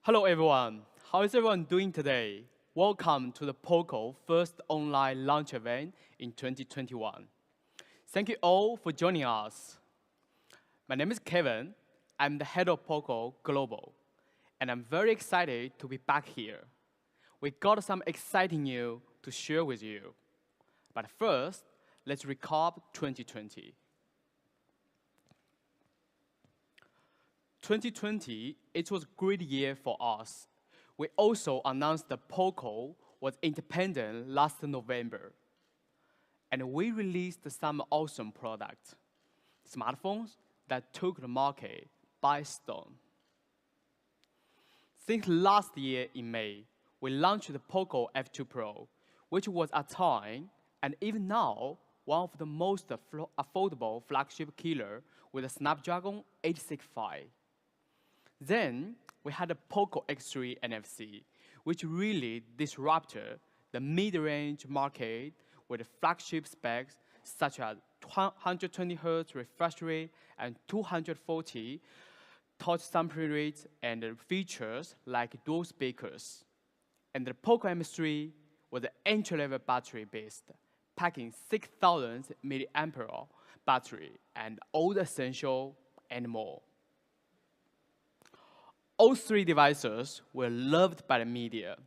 Hello everyone, how is everyone doing today? Welcome to the POCO first online launch event in 2021. Thank you all for joining us. My name is Kevin, I'm the head of POCO Global, and I'm very excited to be back here. We got some exciting news to share with you. But first, let's recap 2020. 2020, it was a great year for us. We also announced that POCO was independent last November. And we released some awesome products, smartphones that took the market by storm. Since last year in May, we launched the POCO F2 Pro, which was at time, and even now, one of the most affordable flagship killer with a Snapdragon 865. Then, we had the POCO X3 NFC, which really disrupted the mid-range market with flagship specs such as 120Hz refresh rate and 240 touch sampling rate and features like dual speakers. And the POCO M3 was an entry-level battery-based, packing 6,000 mAh battery and all the essential and more. All three devices were loved by the media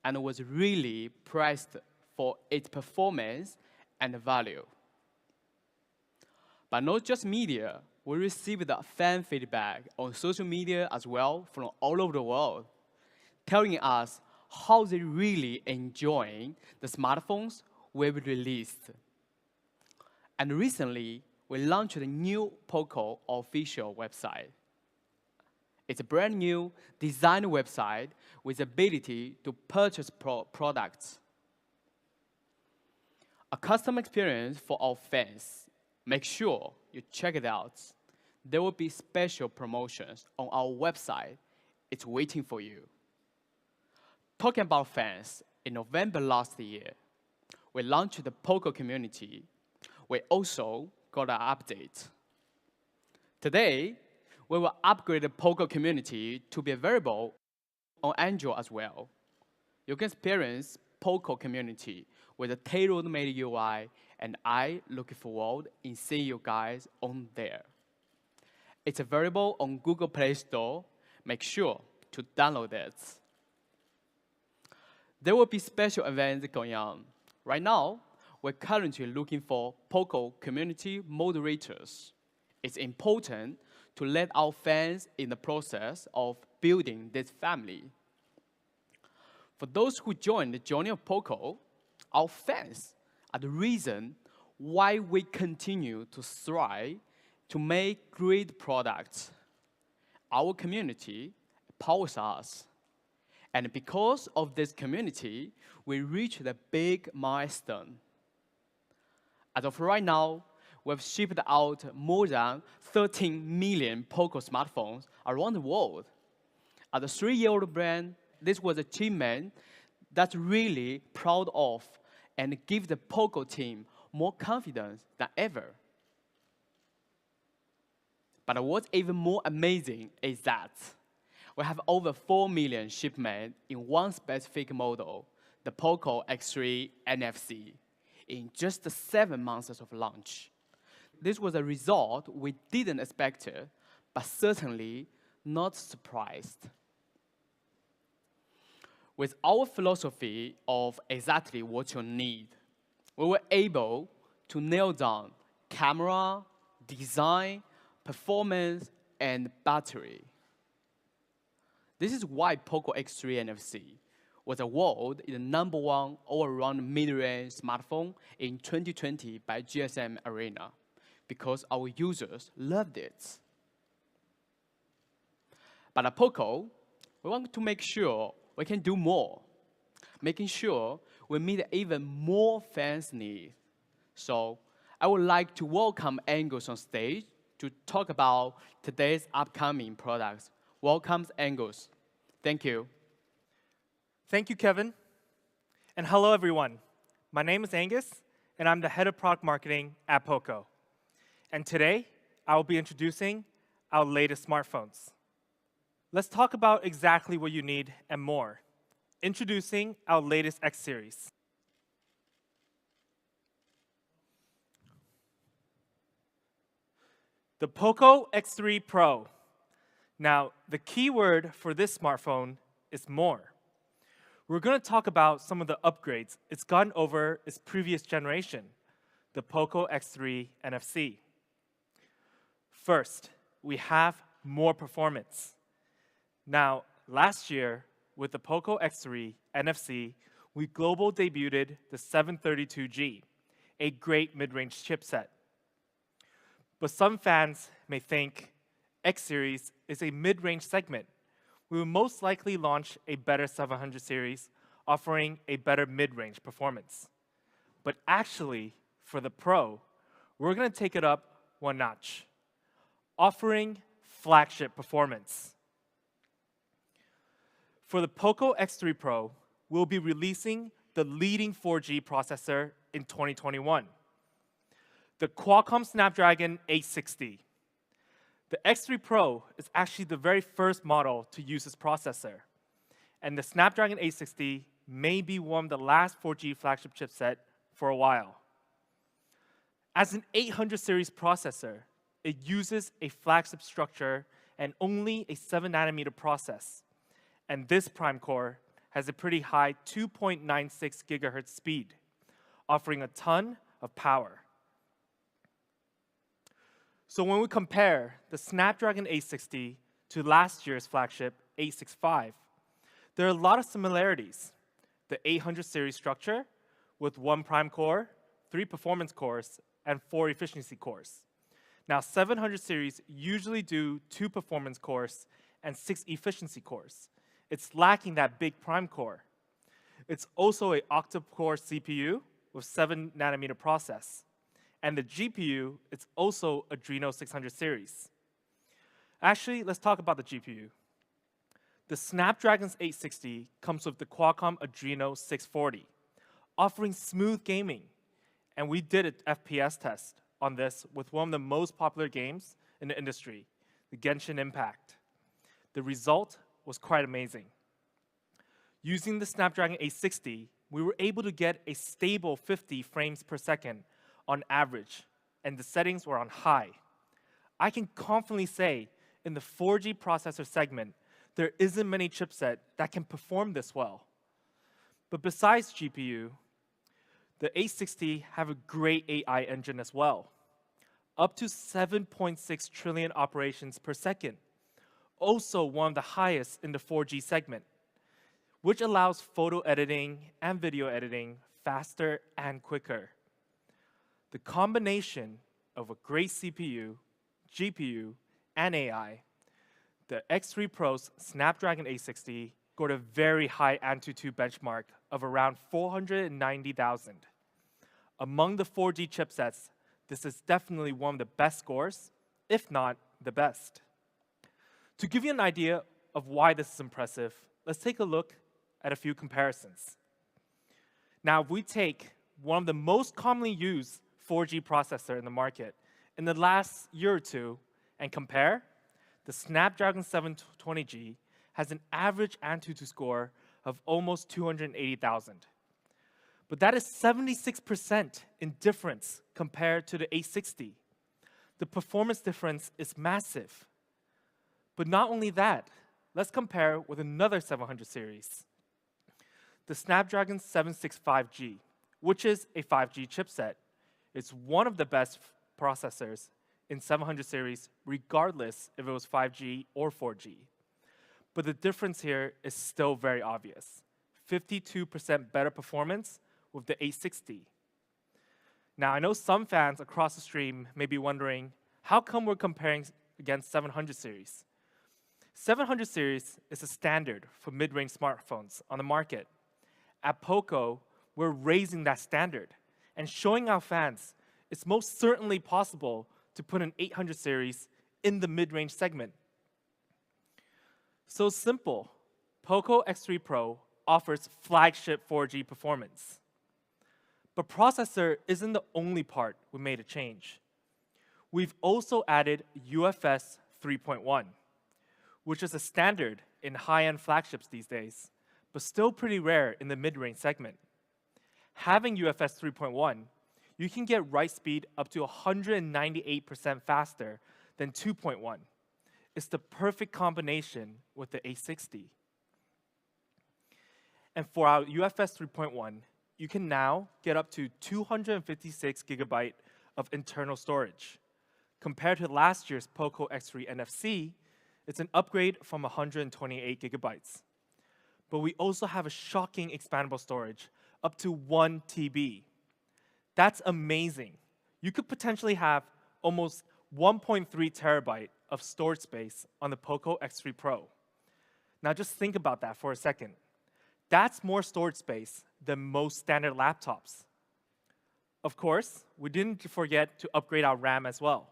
and was really priced for its performance and value. But not just media, we received fan feedback on social media as well from all over the world, telling us how they really enjoying the smartphones we've released. And recently, we launched a new POCO official website. It's a brand new design website with the ability to purchase products. A custom experience for our fans. Make sure you check it out. There will be special promotions on our website. It's waiting for you. Talking about fans, in November last year, we launched the POCO community. We also got an update. Today, we will upgrade the POCO community to be available on Android as well. You can experience POCO community with a tailor-made UI, and I look forward in seeing you guys on there. It's available on Google Play Store. Make sure to download it. There will be special events going on. Right now, we're currently looking for POCO community moderators. It's important to let our fans in the process of building this family. For those who join the journey of POCO, our fans are the reason why we continue to strive to make great products. Our community powers us. And because of this community, we reached a big milestone. As of right now, we've shipped out more than 13 million POCO smartphones around the world. As a 3-year-old brand, this was an achievement that's really proud of and gives the POCO team more confidence than ever. But what's even more amazing is that we have over 4 million shipments in one specific model, the POCO X3 NFC, in just 7 months of launch. This was a result we didn't expect, but certainly not surprised. With our philosophy of exactly what you need, we were able to nail down camera, design, performance, and battery. This is why POCO X3 NFC was awarded the #1 all-around mid-range smartphone in 2020 by GSM Arena, because our users loved it. But at POCO, we want to make sure we can do more, making sure we meet even more fans' needs. So I would like to welcome Angus on stage to talk about today's upcoming products. Welcome, Angus. Thank you. Thank you, Kevin. And hello, everyone. My name is Angus, and I'm the head of product marketing at POCO. And today, I will be introducing our latest smartphones. Let's talk about exactly what you need and more. Introducing our latest X series. The Poco X3 Pro. Now, the key word for this smartphone is more. We're going to talk about some of the upgrades it's gotten over its previous generation, the Poco X3 NFC. First, we have more performance. Now, last year, with the Poco X3 NFC, we global debuted the 732G, a great mid-range chipset. But some fans may think X series is a mid-range segment. We will most likely launch a better 700 series, offering a better mid-range performance. But actually, for the Pro, we're going to take it up one notch, offering flagship performance. For the Poco X3 Pro, we'll be releasing the leading 4G processor in 2021, the Qualcomm Snapdragon 860. The X3 Pro is actually the very first model to use this processor, and the Snapdragon 860 may be one of the last 4G flagship chipset for a while. As an 800 series processor, it uses a flagship structure and only a 7nm process. And this prime core has a pretty high 2.96 GHz speed, offering a ton of power. So when we compare the Snapdragon 860 to last year's flagship 865, there are a lot of similarities. The 800 series structure with 1 prime core, 3 performance cores, and 4 efficiency cores. Now, 700 series usually do 2 performance cores and 6 efficiency cores. It's lacking that big prime core. It's also an octa-core CPU with 7nm process. And the GPU, it's also Adreno 600 series. Actually, let's talk about the GPU. The Snapdragon 860 comes with the Qualcomm Adreno 640, offering smooth gaming. And we did an FPS test on this with one of the most popular games in the industry, the Genshin Impact. The result was quite amazing. Using the Snapdragon 860, we were able to get a stable 50 frames per second on average, and the settings were on high. I can confidently say in the 4G processor segment, there isn't many chipset that can perform this well. But besides GPU, the 860 have a great AI engine as well, up to 7.6 trillion operations per second, also one of the highest in the 4G segment, which allows photo editing and video editing faster and quicker. The combination of a great CPU, GPU, and AI, the X3 Pro's Snapdragon 860 scored a very high AnTuTu benchmark of around 490,000. Among the 4G chipsets, this is definitely one of the best scores, if not the best. To give you an idea of why this is impressive, let's take a look at a few comparisons. Now, if we take one of the most commonly used 4G processor in the market in the last year or two and compare, the Snapdragon 720G has an average AnTuTu score of almost 280,000. But that is 76% in difference compared to the 860. The performance difference is massive. But not only that, let's compare with another 700 series, the Snapdragon 765G, which is a 5G chipset. It's one of the best processors in 700 series, regardless if it was 5G or 4G. But the difference here is still very obvious. 52% better performance with the 860. Now, I know some fans across the stream may be wondering, how come we're comparing against 700 series? 700 series is a standard for mid-range smartphones on the market. At Poco, we're raising that standard and showing our fans it's most certainly possible to put an 800 series in the mid-range segment. So simple, Poco X3 Pro offers flagship 4G performance. But processor isn't the only part we made a change. We've also added UFS 3.1, which is a standard in high-end flagships these days, but still pretty rare in the mid-range segment. Having UFS 3.1, you can get write speed up to 198% faster than 2.1. It's the perfect combination with the A60. And for our UFS 3.1, you can now get up to 256 GB of internal storage. Compared to last year's Poco X3 NFC, it's an upgrade from 128 GB. But we also have a shocking expandable storage, up to 1 TB. That's amazing. You could potentially have almost 1.3 terabyte of storage space on the Poco X3 Pro. Now just think about that for a second. That's more storage space than most standard laptops. Of course, we didn't forget to upgrade our RAM as well.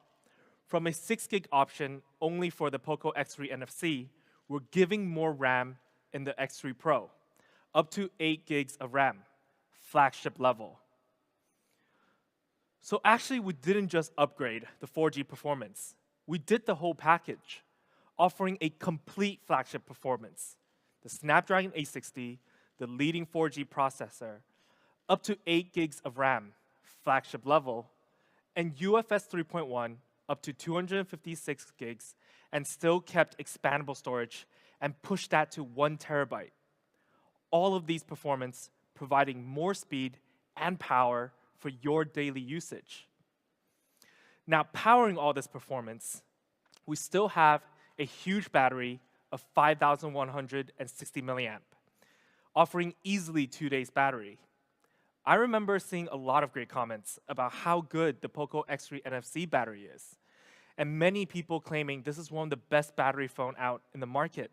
From a 6 gig option only for the Poco X3 NFC, we're giving more RAM in the X3 Pro, up to 8 gigs of RAM, flagship level. So actually, we didn't just upgrade the 4G performance. We did the whole package, offering a complete flagship performance. The Snapdragon 860, the leading 4G processor, up to 8 gigs of RAM, flagship level, and UFS 3.1 up to 256 gigs, and still kept expandable storage and pushed that to 1 terabyte. All of these performance providing more speed and power for your daily usage. Now, powering all this performance, we still have a huge battery of 5,160 milliamp, offering easily 2 days battery. I remember seeing a lot of great comments about how good the Poco X3 NFC battery is, and many people claiming this is one of the best battery phone out in the market.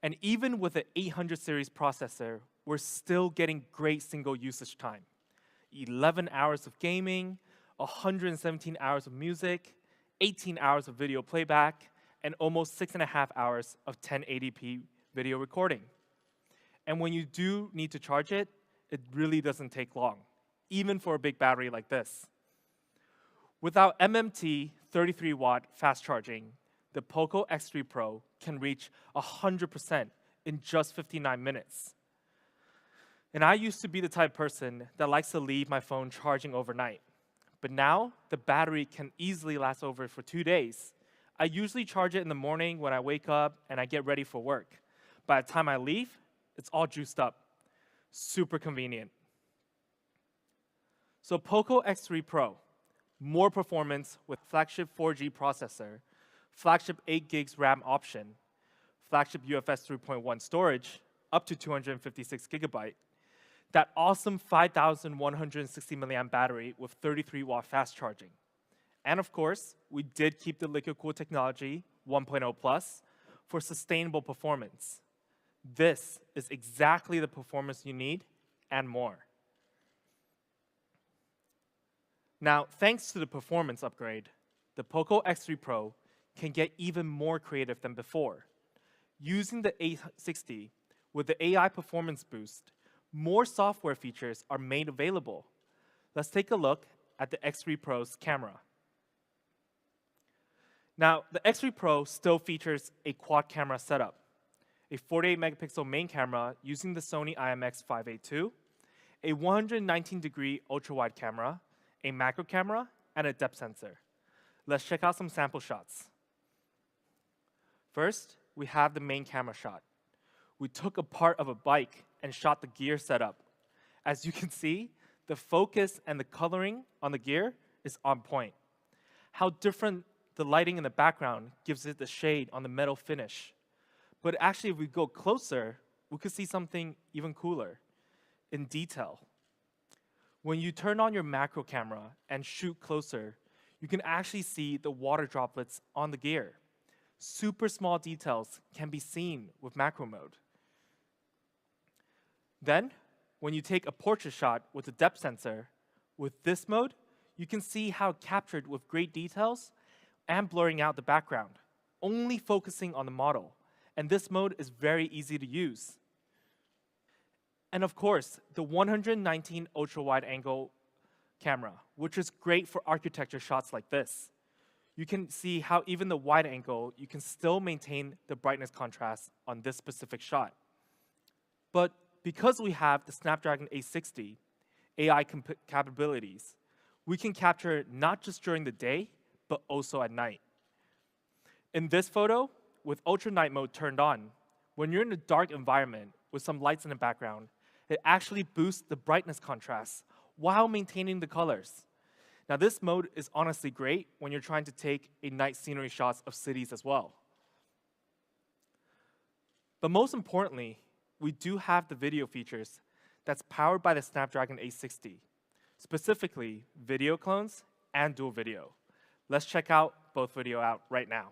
And even with the 800 series processor, we're still getting great single usage time. 11 hours of gaming, 117 hours of music, 18 hours of video playback, and almost 6.5 hours of 1080p video recording. And when you do need to charge it, it really doesn't take long, even for a big battery like this. Without MMT 33-watt fast charging, the Poco X3 Pro can reach 100% in just 59 minutes. And I used to be the type of person that likes to leave my phone charging overnight. But now, the battery can easily last over for 2 days. I usually charge it in the morning when I wake up and I get ready for work. By the time I leave, it's all juiced up. Super convenient. So Poco X3 Pro, more performance with flagship 4G processor, flagship 8 gigs RAM option, flagship UFS 3.1 storage, up to 256 gigabyte, that awesome 5,160 milliamp battery with 33-watt fast charging. And of course, we did keep the liquid cool technology 1.0 plus for sustainable performance. This is exactly the performance you need and more. Now, thanks to the performance upgrade, the Poco X3 Pro can get even more creative than before. Using the A60 with the AI performance boost, more software features are made available. Let's take a look at the X3 Pro's camera. Now, the X3 Pro still features a quad camera setup, a 48 megapixel main camera using the Sony IMX582, a 119-degree ultra-wide camera, a macro camera, and a depth sensor. Let's check out some sample shots. First, we have the main camera shot. We took a part of a bike and shot the gear setup. As you can see, the focus and the coloring on the gear is on point. How different the lighting in the background gives it the shade on the metal finish. But actually, if we go closer, we could see something even cooler in detail. When you turn on your macro camera and shoot closer, you can actually see the water droplets on the gear. Super small details can be seen with macro mode. Then, when you take a portrait shot with the depth sensor, with this mode, you can see how it captured with great details and blurring out the background, only focusing on the model. And this mode is very easy to use. And of course, the 119 ultra-wide angle camera, which is great for architecture shots like this. you can see how even the wide angle, you can still maintain the brightness contrast on this specific shot. But because we have the Snapdragon 860 AI capabilities, we can capture not just during the day, but also at night. In this photo, with ultra night mode turned on, when you're in a dark environment with some lights in the background, it actually boosts the brightness contrast while maintaining the colors. Now, this mode is honestly great when you're trying to take a night scenery shots of cities as well. But most importantly, we do have the video features that's powered by the Snapdragon 860, specifically video clones and dual video. Let's check out both video out right now.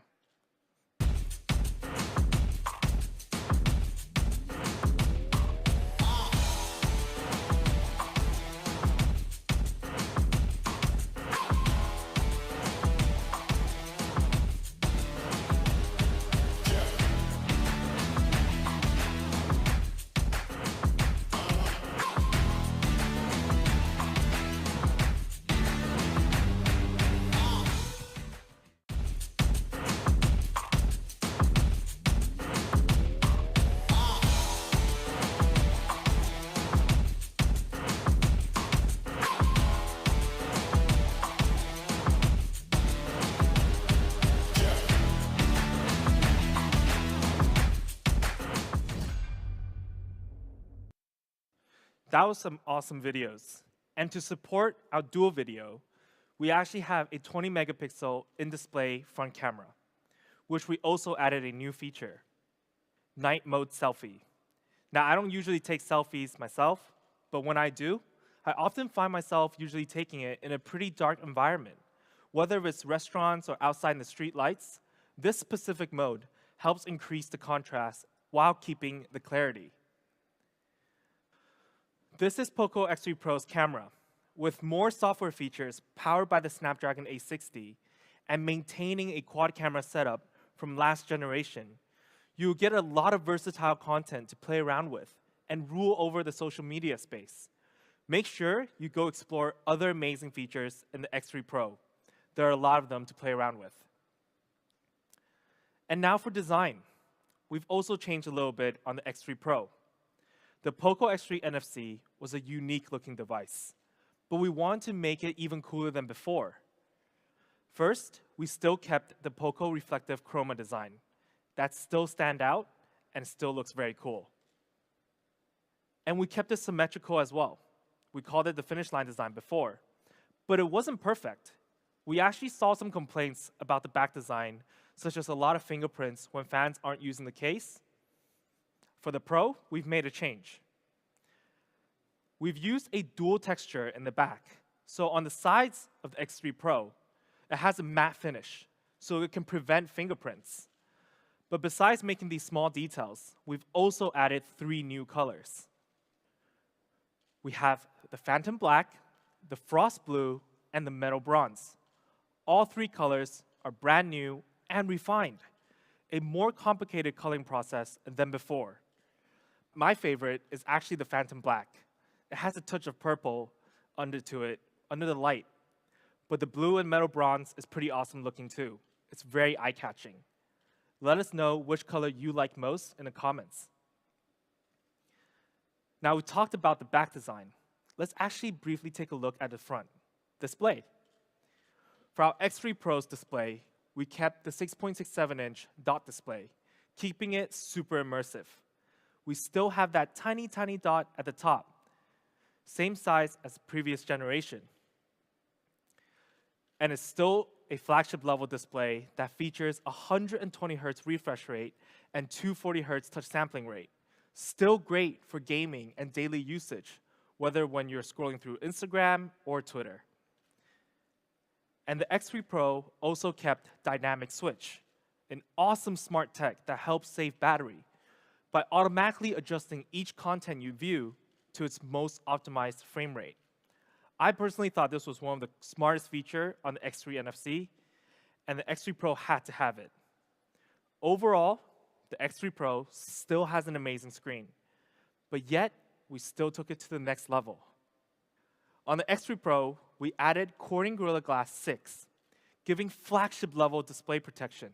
That was some awesome videos. And to support our dual video, we actually have a 20 megapixel in-display front camera, which we also added a new feature, night mode selfie. Now, I don't usually take selfies myself, but when I do, I often find myself usually taking it in a pretty dark environment. Whether it's restaurants or outside in the street lights, this specific mode helps increase the contrast while keeping the clarity. This is Poco X3 Pro's camera, with more software features powered by the Snapdragon 860 and maintaining a quad camera setup from last generation. You'll get a lot of versatile content to play around with and rule over the social media space. Make sure you go explore other amazing features in the X3 Pro. There are a lot of them to play around with. And now for design. We've also changed a little bit on the X3 Pro. The Poco X3 NFC was a unique looking device, but we wanted to make it even cooler than before. First, we still kept the Poco reflective chroma design. That still stands out and still looks very cool. And we kept it symmetrical as well. We called it the finish line design before, but it wasn't perfect. We actually saw some complaints about the back design, such as a lot of fingerprints when fans aren't using the case. For the Pro, we've made a change. We've used a dual texture in the back. So on the sides of the X3 Pro, it has a matte finish, so it can prevent fingerprints. But besides making these small details, we've also added 3 new colors. We have the Phantom Black, the Frost Blue, and the Metal Bronze. All 3 colors are brand new and refined, a more complicated coloring process than before. My favorite is actually the Phantom Black. It has a touch of purple under the light. But the blue and metal bronze is pretty awesome looking too. It's very eye-catching. Let us know which color you like most in the comments. Now we talked about the back design. Let's actually briefly take a look at the front display. For our X3 Pro's display, we kept the 6.67-inch dot display, keeping it super immersive. We still have that tiny, tiny dot at the top, same size as the previous generation. And it's still a flagship level display that features 120 Hz refresh rate and 240 Hz touch sampling rate. Still great for gaming and daily usage, whether when you're scrolling through Instagram or Twitter. And the X3 Pro also kept Dynamic Switch, an awesome smart tech that helps save battery by automatically adjusting each content you view to its most optimized frame rate. I personally thought this was one of the smartest features on the X3 NFC, and the X3 Pro had to have it. Overall, the X3 Pro still has an amazing screen, but yet we still took it to the next level. On the X3 Pro, we added Corning Gorilla Glass 6, giving flagship-level display protection.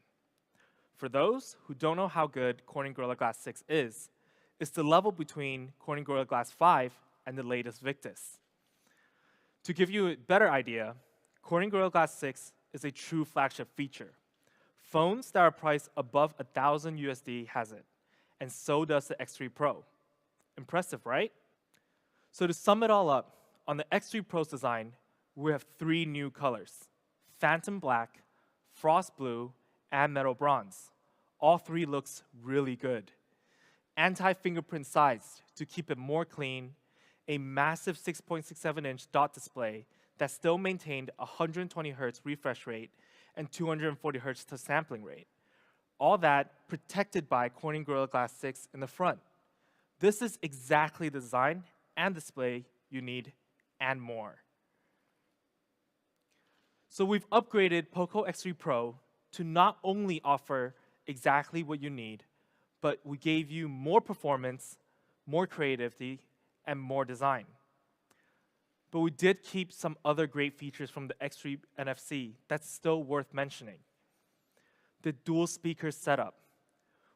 For those who don't know how good Corning Gorilla Glass 6 is, it's the level between Corning Gorilla Glass 5 and the latest Victus. To give you a better idea, Corning Gorilla Glass 6 is a true flagship feature. Phones that are priced above $1,000 USD has it, and so does the X3 Pro. Impressive, right? So to sum it all up, on the X3 Pro's design, we have 3 new colors: Phantom Black, Frost Blue, and Metal Bronze. All 3 looks really good. Anti-fingerprint size to keep it more clean, a massive 6.67-inch dot display that still maintained 120 Hz refresh rate and 240 Hz touch sampling rate. All that protected by Corning Gorilla Glass 6 in the front. This is exactly the design and display you need and more. So we've upgraded Poco X3 Pro to not only offer exactly what you need, but we gave you more performance, more creativity, and more design. But we did keep some other great features from the X3 NFC that's still worth mentioning. The dual speaker setup.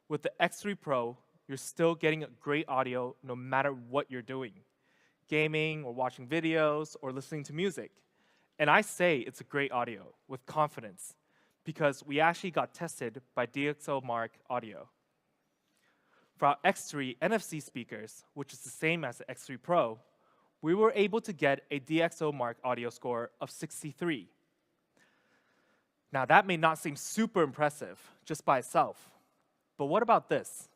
With the X3 Pro, you're still getting great audio no matter what you're doing. Gaming or watching videos or listening to music. And I say it's a great audio with confidence because we actually got tested by DxO Mark Audio. For our X3 NFC speakers, which is the same as the X3 Pro, we were able to get a DxO Mark Audio score of 63. Now that may not seem super impressive just by itself, but what about this?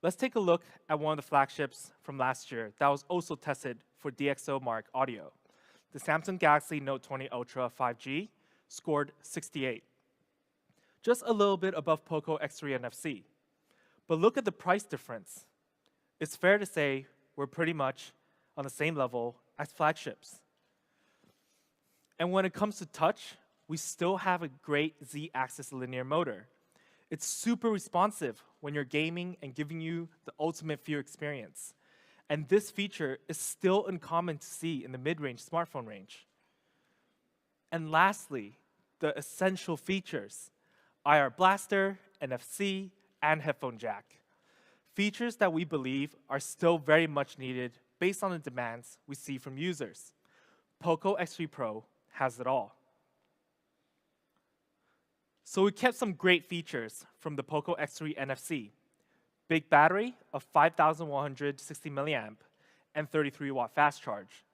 Let's take a look at one of the flagships from last year that was also tested for DxO Mark Audio. The Samsung Galaxy Note 20 Ultra 5G scored 68, just a little bit above Poco X3 NFC. But look at the price difference. It's fair to say we're pretty much on the same level as flagships. And when it comes to touch, we still have a great Z-axis linear motor. It's super responsive when you're gaming and giving you the ultimate feel experience. And this feature is still uncommon to see in the mid-range smartphone range. And lastly, the essential features: IR blaster, NFC, and headphone jack. Features that we believe are still very much needed based on the demands we see from users. Poco X3 Pro has it all. So we kept some great features from the Poco X3 NFC. Big battery of 5,160 milliamp and 33 watt fast charge,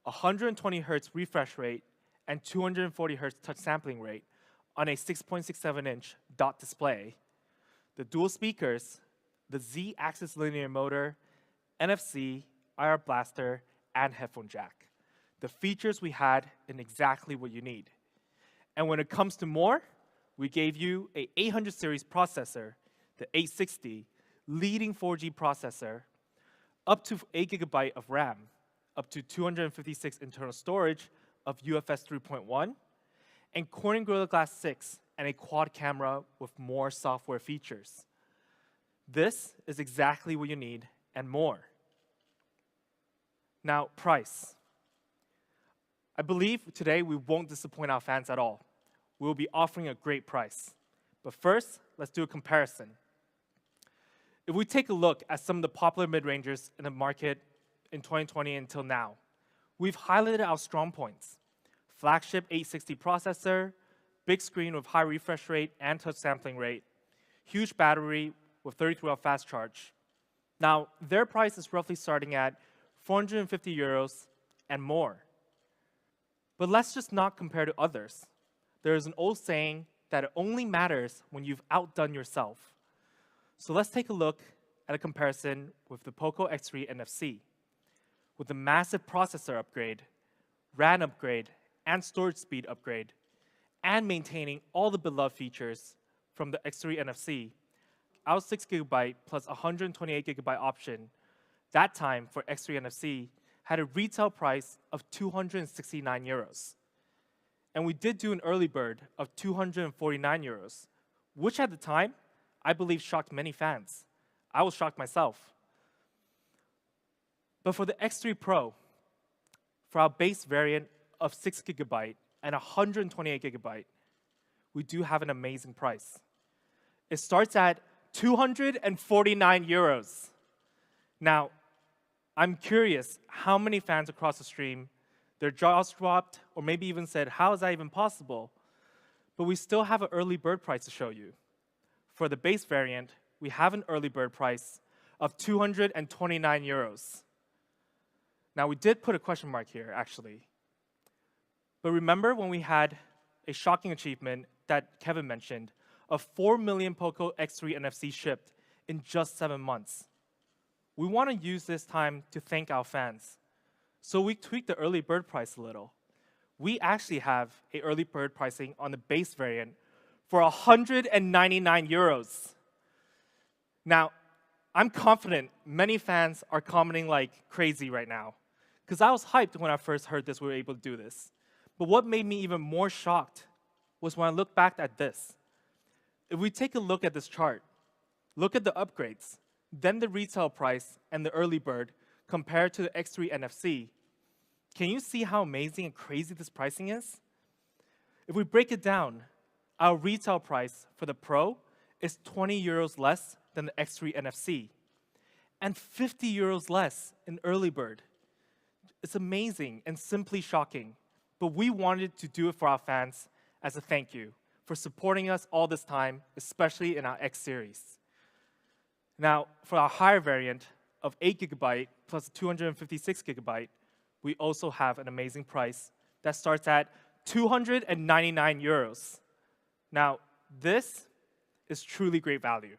120 Hz refresh rate and 240 Hz touch sampling rate on a 6.67-inch dot display, the dual speakers, the Z-axis linear motor, NFC, IR blaster, and headphone jack. The features we had in exactly what you need. And when it comes to more, we gave you a 800 series processor, the 860, leading 4G processor, up to 8 GB of RAM, up to 256 internal storage of UFS 3.1, and Corning Gorilla Glass 6 and a quad camera with more software features. This is exactly what you need and more. Now, price. I believe today we won't disappoint our fans at all. We will be offering a great price. But first, let's do a comparison. If we take a look at some of the popular mid-rangers in the market in 2020 until now, we've highlighted our strong points. Flagship 860 processor, big screen with high refresh rate and touch sampling rate, huge battery with 33-watt fast charge. Now, their price is roughly starting at 450 euros and more. But let's just not compare to others. There is an old saying that it only matters when you've outdone yourself. So let's take a look at a comparison with the Poco X3 NFC. With a massive processor upgrade, RAM upgrade, and storage speed upgrade, and maintaining all the beloved features from the X3 NFC, our 6 GB plus 128 GB option, that time for X3 NFC, had a retail price of 269 euros. And we did do an early bird of 249 euros, which at the time, I believe shocked many fans. I was shocked myself. But for the X3 Pro, for our base variant of 6 GB and 128GB, we do have an amazing price. It starts at 249 euros. Now, I'm curious how many fans across the stream, their jaws dropped, or maybe even said, how is that even possible? But we still have an early bird price to show you. For the base variant, we have an early bird price of 229 euros. Now, we did put a question mark here, actually. But remember when we had a shocking achievement that Kevin mentioned of 4 million Poco X3 NFC shipped in just 7 months? We want to use this time to thank our fans. So we tweaked the early bird price a little. We actually have an early bird pricing on the base variant for 199 euros. Now, I'm confident many fans are commenting like crazy right now, because I was hyped when I first heard this, we were able to do this. But what made me even more shocked was when I looked back at this. If we take a look at this chart, look at the upgrades, then the retail price and the early bird compared to the X3 NFC, can you see how amazing and crazy this pricing is? If we break it down, our retail price for the Pro is 20 euros less than the X3 NFC, and 50 euros less in early bird. It's amazing and simply shocking, but we wanted to do it for our fans as a thank you for supporting us all this time, especially in our X series. Now, for our higher variant of 8GB plus 256GB, we also have an amazing price that starts at 299 euros. Now, this is truly great value.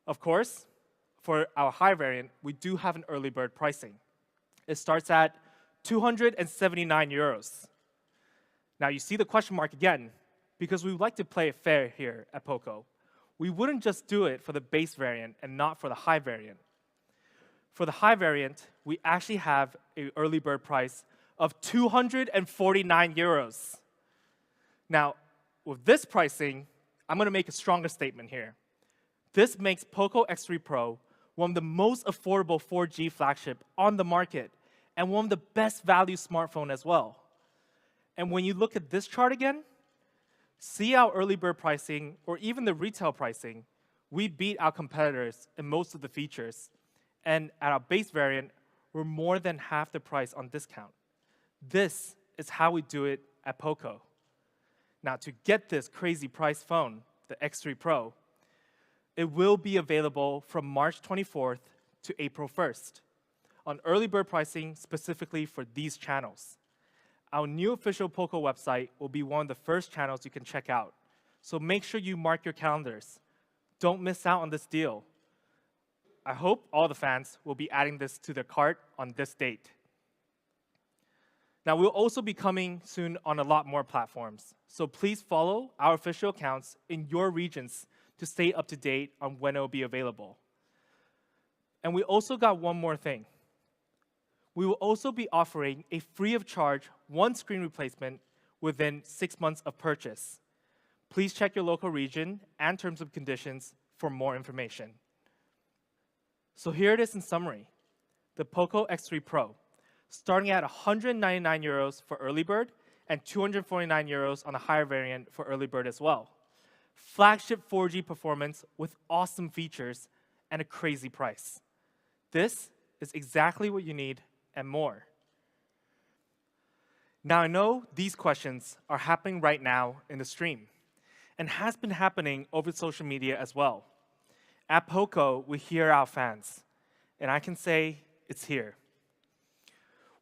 Of course, for our high variant, we do have an early bird pricing. It starts at 279 euros. Now, you see the question mark again, because we would like to play it fair here at Poco. We wouldn't just do it for the base variant and not for the high variant. For the high variant, we actually have an early bird price of 249 euros. Now, with this pricing, I'm going to make a stronger statement here. This makes Poco X3 Pro one of the most affordable 4G flagship on the market and one of the best value smartphone as well. And when you look at this chart again, see our early bird pricing or even the retail pricing, we beat our competitors in most of the features. And at our base variant, we're more than half the price on discount. This is how we do it at Poco. Now, to get this crazy price phone, the X3 Pro, it will be available from March 24th to April 1st on early bird pricing specifically for these channels. Our new official Poco website will be one of the first channels you can check out. So make sure you mark your calendars. Don't miss out on this deal. I hope all the fans will be adding this to their cart on this date. Now, we'll also be coming soon on a lot more platforms. So please follow our official accounts in your regions to stay up to date on when it will be available. And we also got one more thing. We will also be offering a free of charge one screen replacement within 6 months of purchase. Please check your local region and terms and conditions for more information. So here it is in summary. The Poco X3 Pro, starting at 199 euros for early bird and 249 euros on the higher variant for early bird as well. Flagship 4G performance with awesome features and a crazy price. This is exactly what you need and more. Now, I know these questions are happening right now in the stream and has been happening over social media as well. At Poco, we hear our fans, and I can say it's here.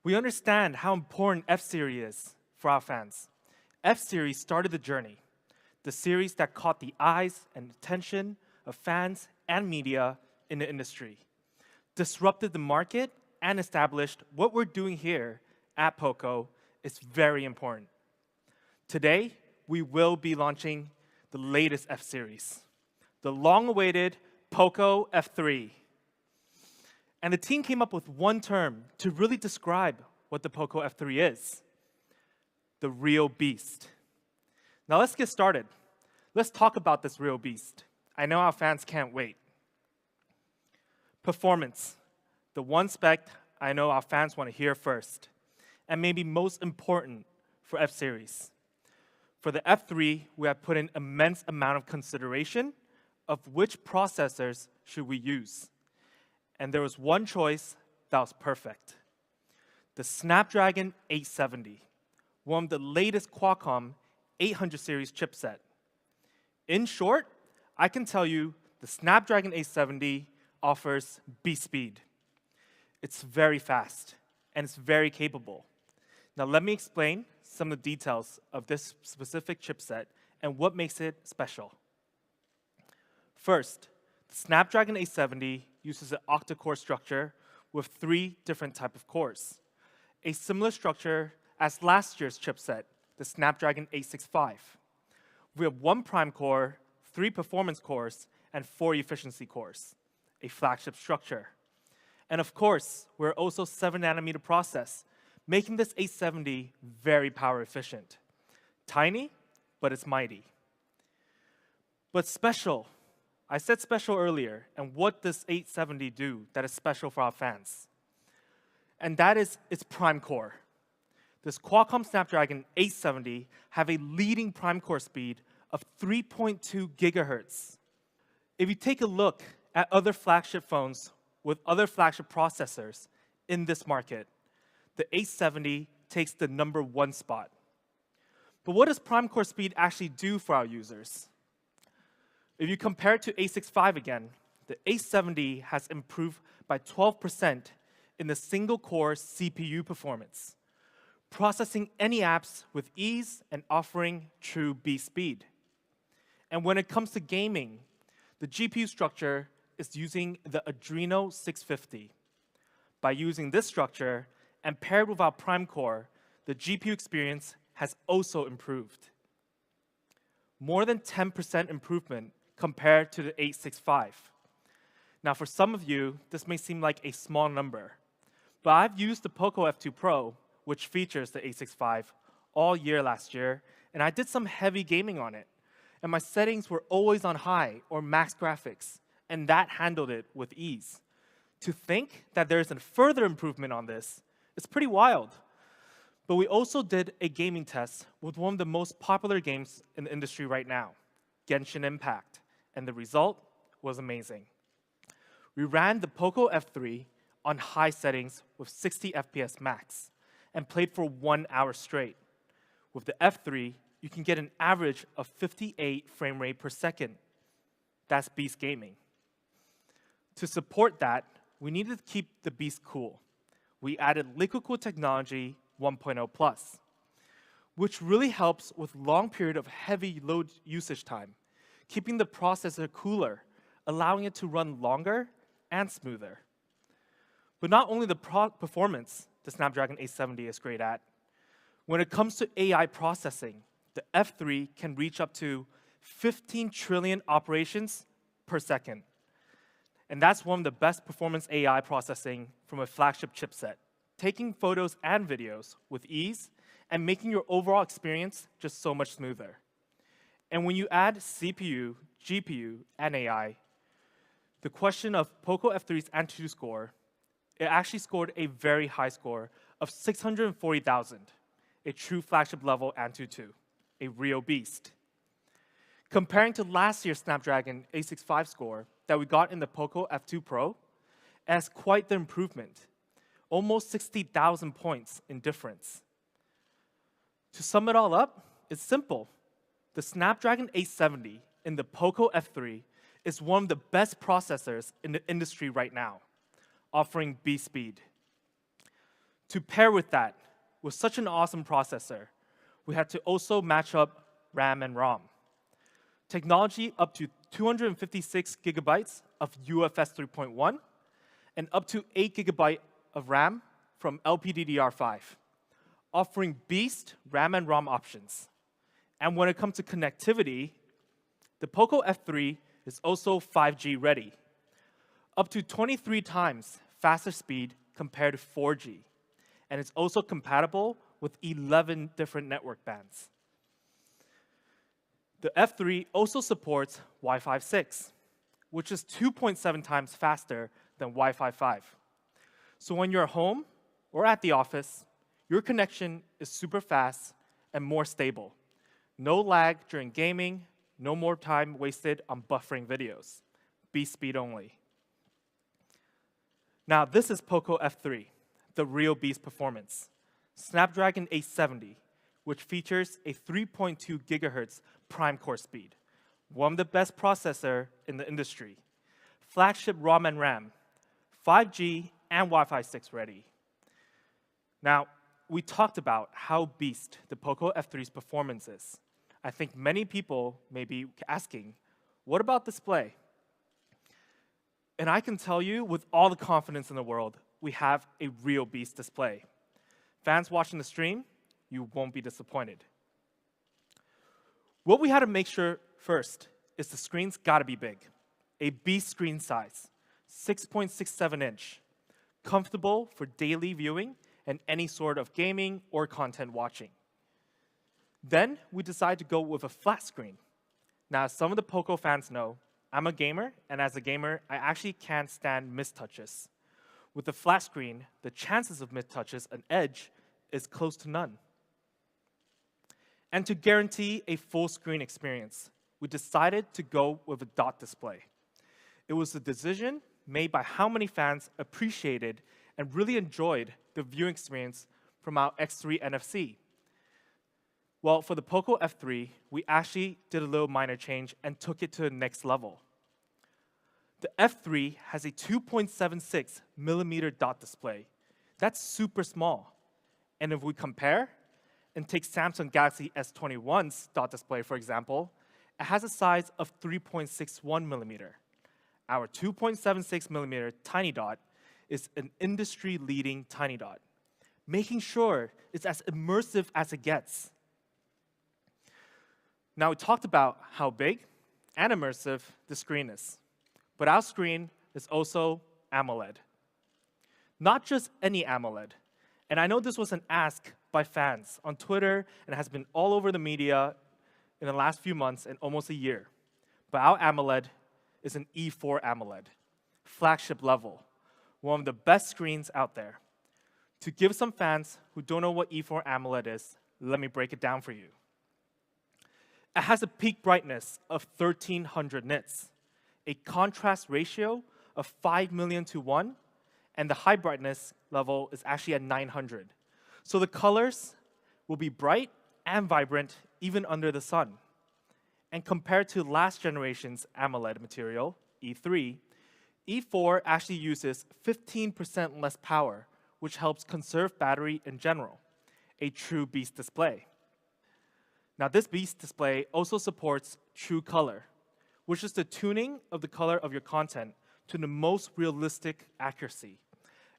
We understand how important F-Series is for our fans. F-Series started the journey, the series that caught the eyes and attention of fans and media in the industry, disrupted the market, and established what we're doing here at Poco is very important. Today, we will be launching the latest F-Series, the long-awaited Poco F3. And the team came up with one term to really describe what the Poco F3 is: the real beast. Now let's get started. Let's talk about this real beast. I know our fans can't wait. Performance, the one spec I know our fans want to hear first, and maybe most important for F series. For the F3, we have put in immense amount of consideration of which processors should we use. And there was one choice that was perfect. The Snapdragon 870, one of the latest Qualcomm 800 series chipset. In short, I can tell you the Snapdragon 870 offers beast speed. It's very fast, and it's very capable. Now let me explain some of the details of this specific chipset and what makes it special. First, the Snapdragon 870 uses an octa-core structure with 3 different types of cores. A similar structure as last year's chipset, the Snapdragon 865. We have 1 prime core, 3 performance cores, and 4 efficiency cores, a flagship structure. And of course, we're also 7nm process, making this 870 very power efficient. Tiny, but it's mighty. But special. I said special earlier, and what does 870 do that is special for our fans? And that is its prime core. This Qualcomm Snapdragon 870 have a leading prime core speed of 3.2 gigahertz. If you take a look at other flagship phones with other flagship processors in this market, the 870 takes the #1 spot. But what does prime core speed actually do for our users? If you compare it to 865 again, the 870 has improved by 12% in the single-core CPU performance, processing any apps with ease and offering true beast speed. And when it comes to gaming, the GPU structure is using the Adreno 650. By using this structure and paired with our prime core, the GPU experience has also improved. More than 10% improvement compared to the 865. Now, for some of you, this may seem like a small number, but I've used the Poco F2 Pro, which features the 865, all year last year, and I did some heavy gaming on it. And my settings were always on high or max graphics, and that handled it with ease. To think that there's a further improvement on this is pretty wild. But we also did a gaming test with one of the most popular games in the industry right now, Genshin Impact, and the result was amazing. We ran the Poco F3 on high settings with 60 FPS max and played for 1 hour straight. With the F3, you can get an average of 58 frame rate per second. That's beast gaming. To support that, we needed to keep the beast cool. We added liquid cool technology 1.0 plus, which really helps with long period of heavy load usage time, keeping the processor cooler, allowing it to run longer and smoother. But not only the performance the Snapdragon 870 is great at, when it comes to AI processing, the F3 can reach up to 15 trillion operations per second. And that's one of the best performance AI processing from a flagship chipset, taking photos and videos with ease and making your overall experience just so much smoother. And when you add CPU, GPU, and AI, the question of Poco F3's Antutu score, it actually scored a very high score of 640,000, a true flagship level Antutu, a real beast. Comparing to last year's Snapdragon 865 score that we got in the Poco F2 Pro, it has quite the improvement, almost 60,000 points in difference. To sum it all up, it's simple. The Snapdragon 870 in the Poco F3 is one of the best processors in the industry right now, offering beast speed. To pair with that, with such an awesome processor, we had to also match up RAM and ROM. Technology up to 256 gigabytes of UFS 3.1 and up to 8 gigabytes of RAM from LPDDR5, offering beast RAM and ROM options. And when it comes to connectivity, the Poco F3 is also 5G ready, up to 23 times faster speed compared to 4G. And it's also compatible with 11 different network bands. The F3 also supports Wi-Fi 6, which is 2.7 times faster than Wi-Fi 5. So when you're home or at the office, your connection is super fast and more stable. No lag during gaming, no more time wasted on buffering videos. Beast speed only. Now, this is Poco F3, the real beast performance. Snapdragon 870, which features a 3.2 gigahertz prime core speed, one of the best processor in the industry. Flagship ROM and RAM, 5G and Wi-Fi 6 ready. Now, we talked about how beast the Poco F3's performance is. I think many people may be asking, what about display? And I can tell you with all the confidence in the world, we have a real beast display. Fans watching the stream, you won't be disappointed. What we had to make sure first is the screen's gotta be big. A beast screen size, 6.67 inch, comfortable for daily viewing and any sort of gaming or content watching. Then we decided to go with a flat screen. Now, as some of the Poco fans know, I'm a gamer, and as a gamer, I actually can't stand mistouches. With a flat screen, the chances of mistouches and edge is close to none. And to guarantee a full screen experience, we decided to go with a dot display. It was a decision made by how many fans appreciated and really enjoyed the viewing experience from our X3 NFC. Well, for the Poco F3, we actually did a little minor change and took it to the next level. The F3 has a 2.76 millimeter dot display. That's super small. And if we compare and take Samsung Galaxy S21's dot display, for example, it has a size of 3.61 millimeter. Our 2.76 millimeter tiny dot is an industry-leading tiny dot, making sure it's as immersive as it gets. Now, we talked about how big and immersive the screen is. But our screen is also Amoled. Not just any Amoled. And I know this was an ask by fans on Twitter and has been all over the media in the last few months and almost a year. But our Amoled is an E4 Amoled, flagship level, one of the best screens out there. To give some fans who don't know what E4 Amoled is, let me break it down for you. It has a peak brightness of 1300 nits, a contrast ratio of 5 million to 1, and the high brightness level is actually at 900. So the colors will be bright and vibrant even under the sun. And compared to last generation's AMOLED material, E3, E4 actually uses 15% less power, which helps conserve battery in general, a true beast display. Now, this beast display also supports true color, which is the tuning of the color of your content to the most realistic accuracy.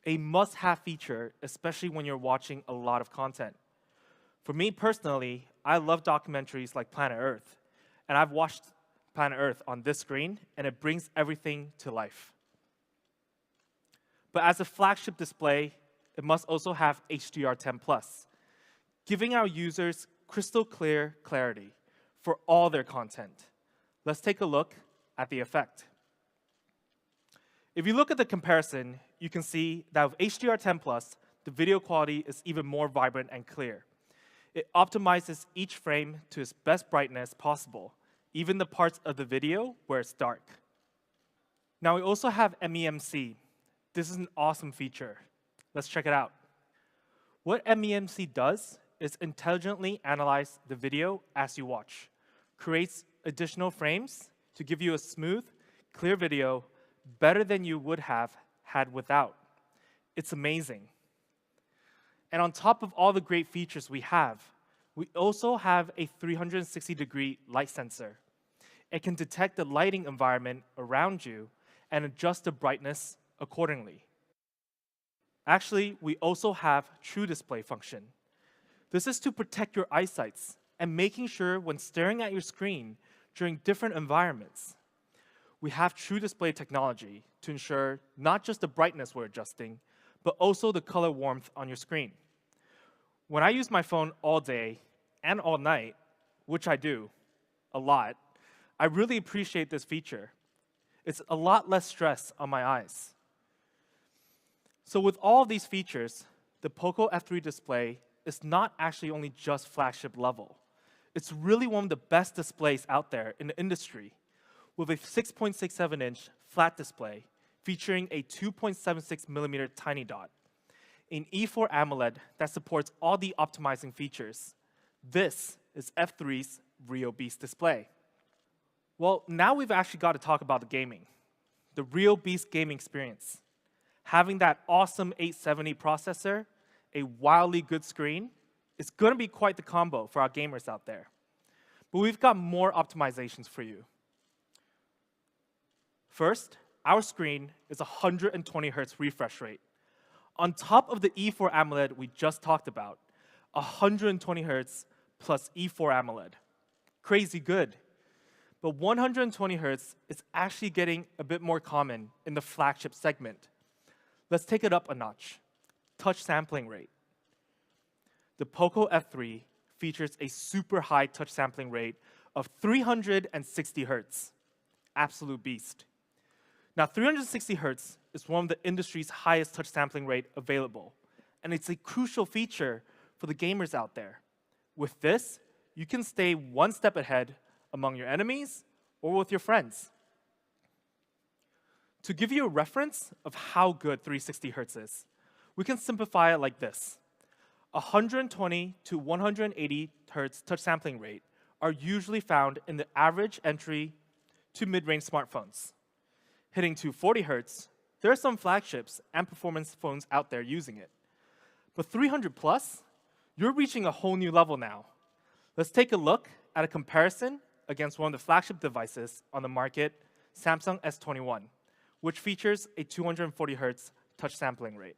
A must-have feature, especially when you're watching a lot of content. For me personally, I love documentaries like Planet Earth, and I've watched Planet Earth on this screen, and it brings everything to life. But as a flagship display, it must also have HDR10+, giving our users crystal clear clarity for all their content. Let's take a look at the effect. If you look at the comparison, you can see that with HDR10+, the video quality is even more vibrant and clear. It optimizes each frame to its best brightness possible, even the parts of the video where it's dark. Now, we also have MEMC. This is an awesome feature. Let's check it out. What MEMC does is intelligently analyze the video as you watch, creates additional frames to give you a smooth, clear video better than you would have had without. It's amazing. And on top of all the great features we also have a 360-degree light sensor. It can detect the lighting environment around you and adjust the brightness accordingly. Actually, we also have True Display function. This is to protect your eyesights and making sure when staring at your screen during different environments. We have True Display technology to ensure not just the brightness we're adjusting, but also the color warmth on your screen. When I use my phone all day and all night, which I do a lot, I really appreciate this feature. It's a lot less stress on my eyes. So with all of these features, the Poco F3 display is not actually only just flagship level. It's really one of the best displays out there in the industry, with a 6.67-inch flat display featuring a 2.76mm tiny dot, an E4 AMOLED that supports all the optimizing features. This is F3's real beast display. Well, now we've actually got to talk about the gaming, the real beast gaming experience. Having that awesome 870 processor, a wildly good screen, is going to be quite the combo for our gamers out there. But we've got more optimizations for you. First, our screen is 120 Hz refresh rate. On top of the E4 AMOLED we just talked about, 120 Hz plus E4 AMOLED. Crazy good. But 120 Hz is actually getting a bit more common in the flagship segment. Let's take it up a notch. Touch sampling rate. The POCO F3 features a super high touch sampling rate of 360 Hz. Absolute beast. Now, 360 Hz is one of the industry's highest touch sampling rate available, and it's a crucial feature for the gamers out there. With this, you can stay one step ahead among your enemies or with your friends. To give you a reference of how good 360 Hz is, we can simplify it like this. 120 to 180 Hz touch sampling rate are usually found in the average entry to mid-range smartphones. Hitting 240 Hz, there are some flagships and performance phones out there using it. But 300 plus, you're reaching a whole new level now. Let's take a look at a comparison against one of the flagship devices on the market, Samsung S21, which features a 240 Hz touch sampling rate.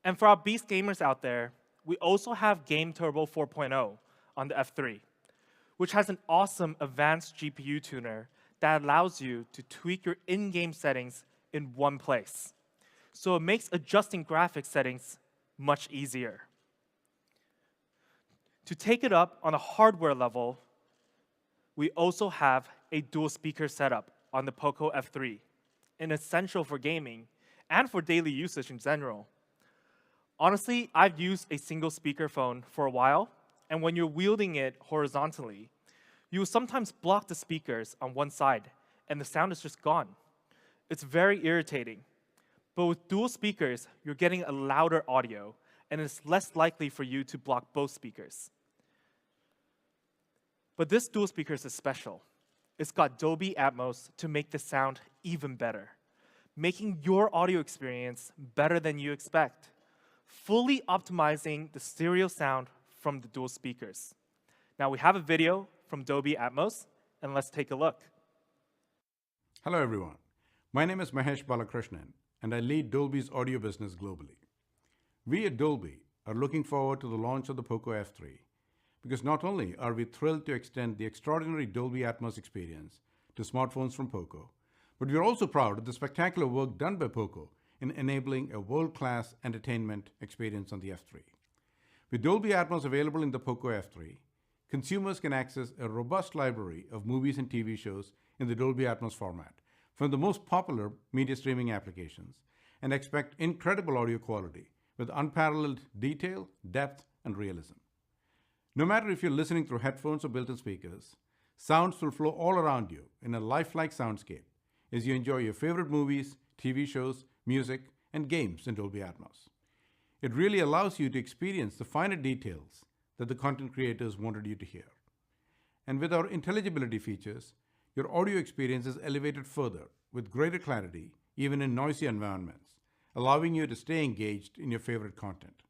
And for our beast gamers out there, we also have Game Turbo 4.0 on the F3, which has an awesome advanced GPU tuner that allows you to tweak your in-game settings in one place. So it makes adjusting graphics settings much easier. To take it up on a hardware level, we also have a dual speaker setup on the POCO F3, an essential for gaming and for daily usage in general. Honestly, I've used a single speaker phone for a while, and when you're wielding it horizontally, you will sometimes block the speakers on one side, and the sound is just gone. It's very irritating. But with dual speakers, you're getting a louder audio, and it's less likely for you to block both speakers. But this dual speakers is special. It's got Adobe Atmos to make the sound even better, making your audio experience better than you expect, fully optimizing the stereo sound from the dual speakers. Now we have a video from Adobe Atmos, and let's take a look. Hello everyone. My name is Mahesh Balakrishnan, and I lead Dolby's audio business globally. We at Dolby are looking forward to the launch of the POCO F3, because not only are we thrilled to extend the extraordinary Dolby Atmos experience to smartphones from POCO, but we are also proud of the spectacular work done by POCO in enabling a world-class entertainment experience on the F3. With Dolby Atmos available in the POCO F3, consumers can access a robust library of movies and TV shows in the Dolby Atmos format from the most popular media streaming applications and expect incredible audio quality with unparalleled detail, depth, and realism. No matter if you're listening through headphones or built-in speakers, sounds will flow all around you in a lifelike soundscape as you enjoy your favorite movies, TV shows, music, and games in Dolby Atmos. It really allows you to experience the finer details that the content creators wanted you to hear. And with our intelligibility features, your audio experience is elevated further with greater clarity, even in noisy environments, allowing you to stay engaged in your favorite content.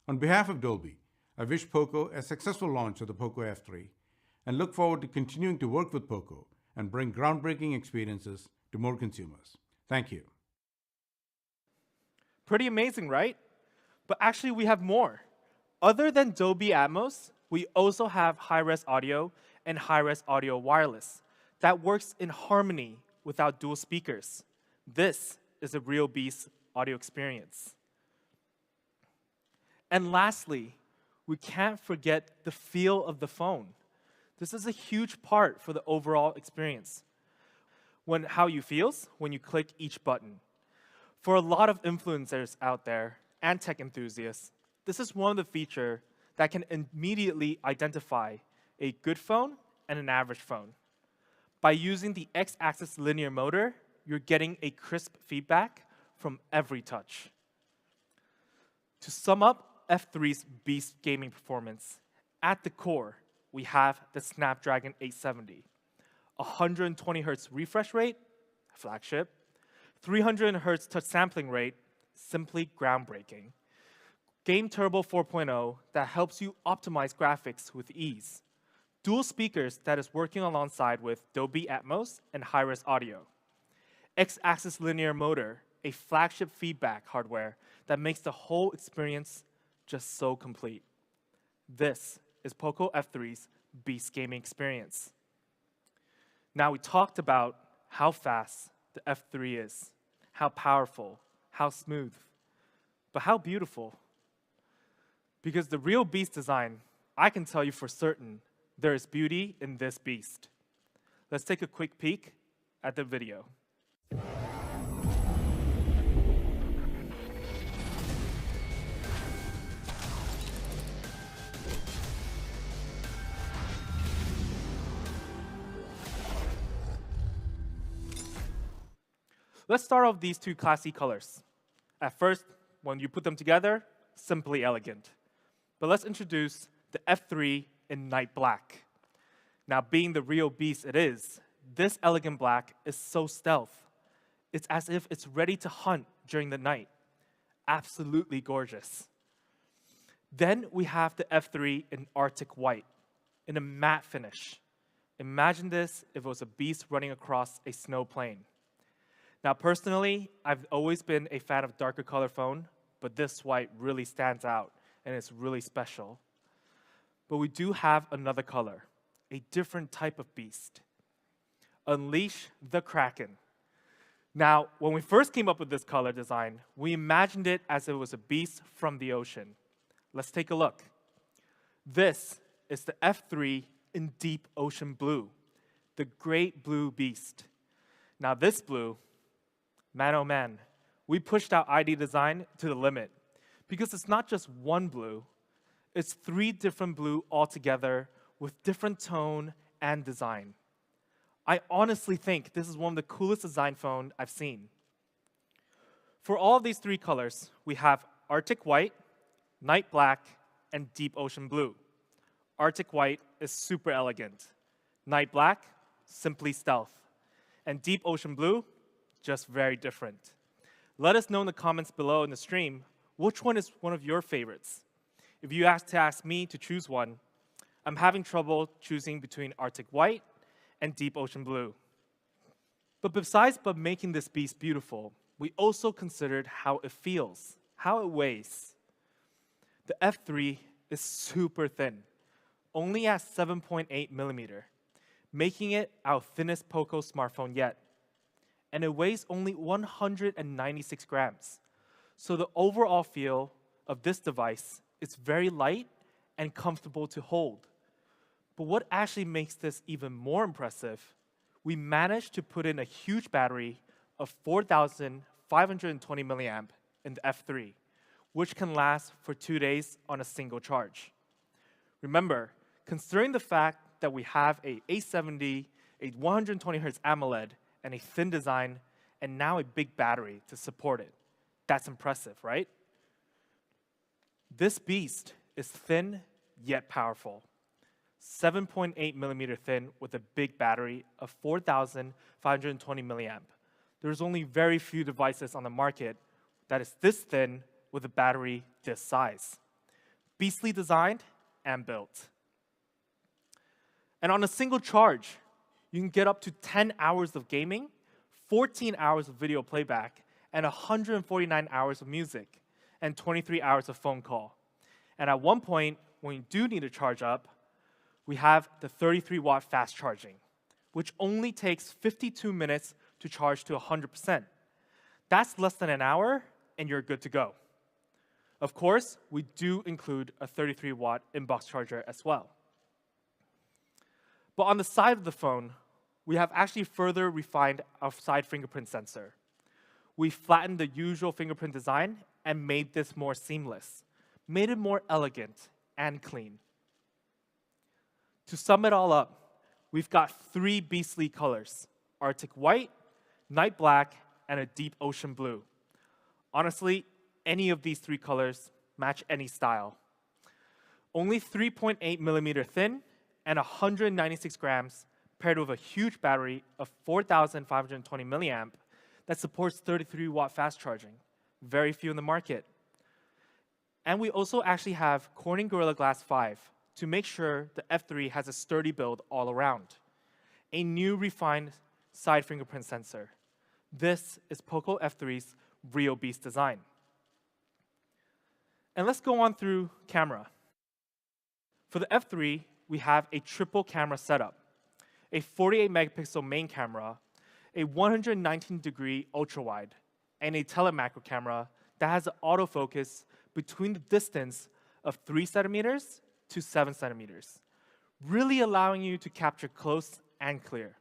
On behalf of Dolby, I wish POCO a successful launch of the POCO F3 and look forward to continuing to work with POCO and bring groundbreaking experiences to more consumers. Thank you. Pretty amazing, right? But actually, we have more. Other than Dolby Atmos, we also have high-res audio and high-res audio wireless that works in harmony without dual speakers. This is a real beast audio experience. And lastly, we can't forget the feel of the phone. This is a huge part for the overall experience. How you feels when you click each button. For a lot of influencers out there and tech enthusiasts, this is one of the features that can immediately identify a good phone and an average phone. By using the X-axis linear motor, you're getting a crisp feedback from every touch. To sum up F3's beast gaming performance, at the core, we have the Snapdragon 870, 120 Hz refresh rate, flagship, 300 Hz touch sampling rate, simply groundbreaking. Game Turbo 4.0 that helps you optimize graphics with ease. Dual speakers that is working alongside with Dolby Atmos and high-res audio. X-axis linear motor, a flagship feedback hardware that makes the whole experience just so complete. This is Poco F3's beast gaming experience. Now we talked about how fast the F3 is, how powerful, how smooth, but how beautiful. Because the real beast design, I can tell you for certain, there is beauty in this beast. Let's take a quick peek at the video. Let's start off these two classy colors. At first, when you put them together, simply elegant. But let's introduce the F3 in night black. Now, being the real beast it is, this elegant black is so stealth. It's as if it's ready to hunt during the night. Absolutely gorgeous. Then we have the F3 in Arctic white, in a matte finish. Imagine this if it was a beast running across a snow plain. Now, personally, I've always been a fan of darker color phone, but this white really stands out, and it's really special. But we do have another color, a different type of beast. Unleash the Kraken. Now, when we first came up with this color design, we imagined it as if it was a beast from the ocean. Let's take a look. This is the F3 in deep ocean blue, the great blue beast. Now, this blue, man oh man, we pushed our ID design to the limit because it's not just one blue, it's 3 different blue altogether with different tone and design. I honestly think this is one of the coolest design phone I've seen. For all of these 3 colors, we have Arctic white, night black, and deep ocean blue. Arctic white is super elegant. Night black, simply stealth. And deep ocean blue, just very different. Let us know in the comments below in the stream, which one is one of your favorites? If you ask me to choose one, I'm having trouble choosing between Arctic white and deep ocean blue. But besides making this beast beautiful, we also considered how it feels, how it weighs. The F3 is super thin, only at 7.8 millimeter, making it our thinnest Poco smartphone yet. And it weighs only 196 grams. So the overall feel of this device is very light and comfortable to hold. But what actually makes this even more impressive, we managed to put in a huge battery of 4,520 milliamp in the F3, which can last for 2 days on a single charge. Remember, considering the fact that we have a 870, a 120 Hz Amoled, and a thin design, and now a big battery to support it. That's impressive, right? This beast is thin yet powerful. 7.8 millimeter thin with a big battery of 4,520 milliamp. There's only very few devices on the market that is this thin with a battery this size. Beastly designed and built. And on a single charge, you can get up to 10 hours of gaming, 14 hours of video playback, and 149 hours of music, and 23 hours of phone call. And at one point, when you do need to charge up, we have the 33-watt fast charging, which only takes 52 minutes to charge to 100%. That's less than an hour, and you're good to go. Of course, we do include a 33-watt inbox charger as well. But on the side of the phone, we have actually further refined our side fingerprint sensor. We flattened the usual fingerprint design and made this more seamless, made it more elegant and clean. To sum it all up, we've got 3 beastly colors: Arctic white, night black, and a deep ocean blue. Honestly, any of these 3 colors match any style. Only 3.8 millimeter thin and 196 grams, paired with a huge battery of 4,520 milliamp that supports 33-watt fast charging. Very few in the market. And we also actually have Corning Gorilla Glass 5 to make sure the F3 has a sturdy build all around. A new refined side fingerprint sensor. This is Poco F3's real beast design. And let's go on through camera. For the F3, we have a triple camera setup, a 48 megapixel main camera, a 119-degree ultra-wide, and a telemacro camera that has an autofocus between the distance of 3 centimeters to 7 centimeters, really allowing you to capture close and clear.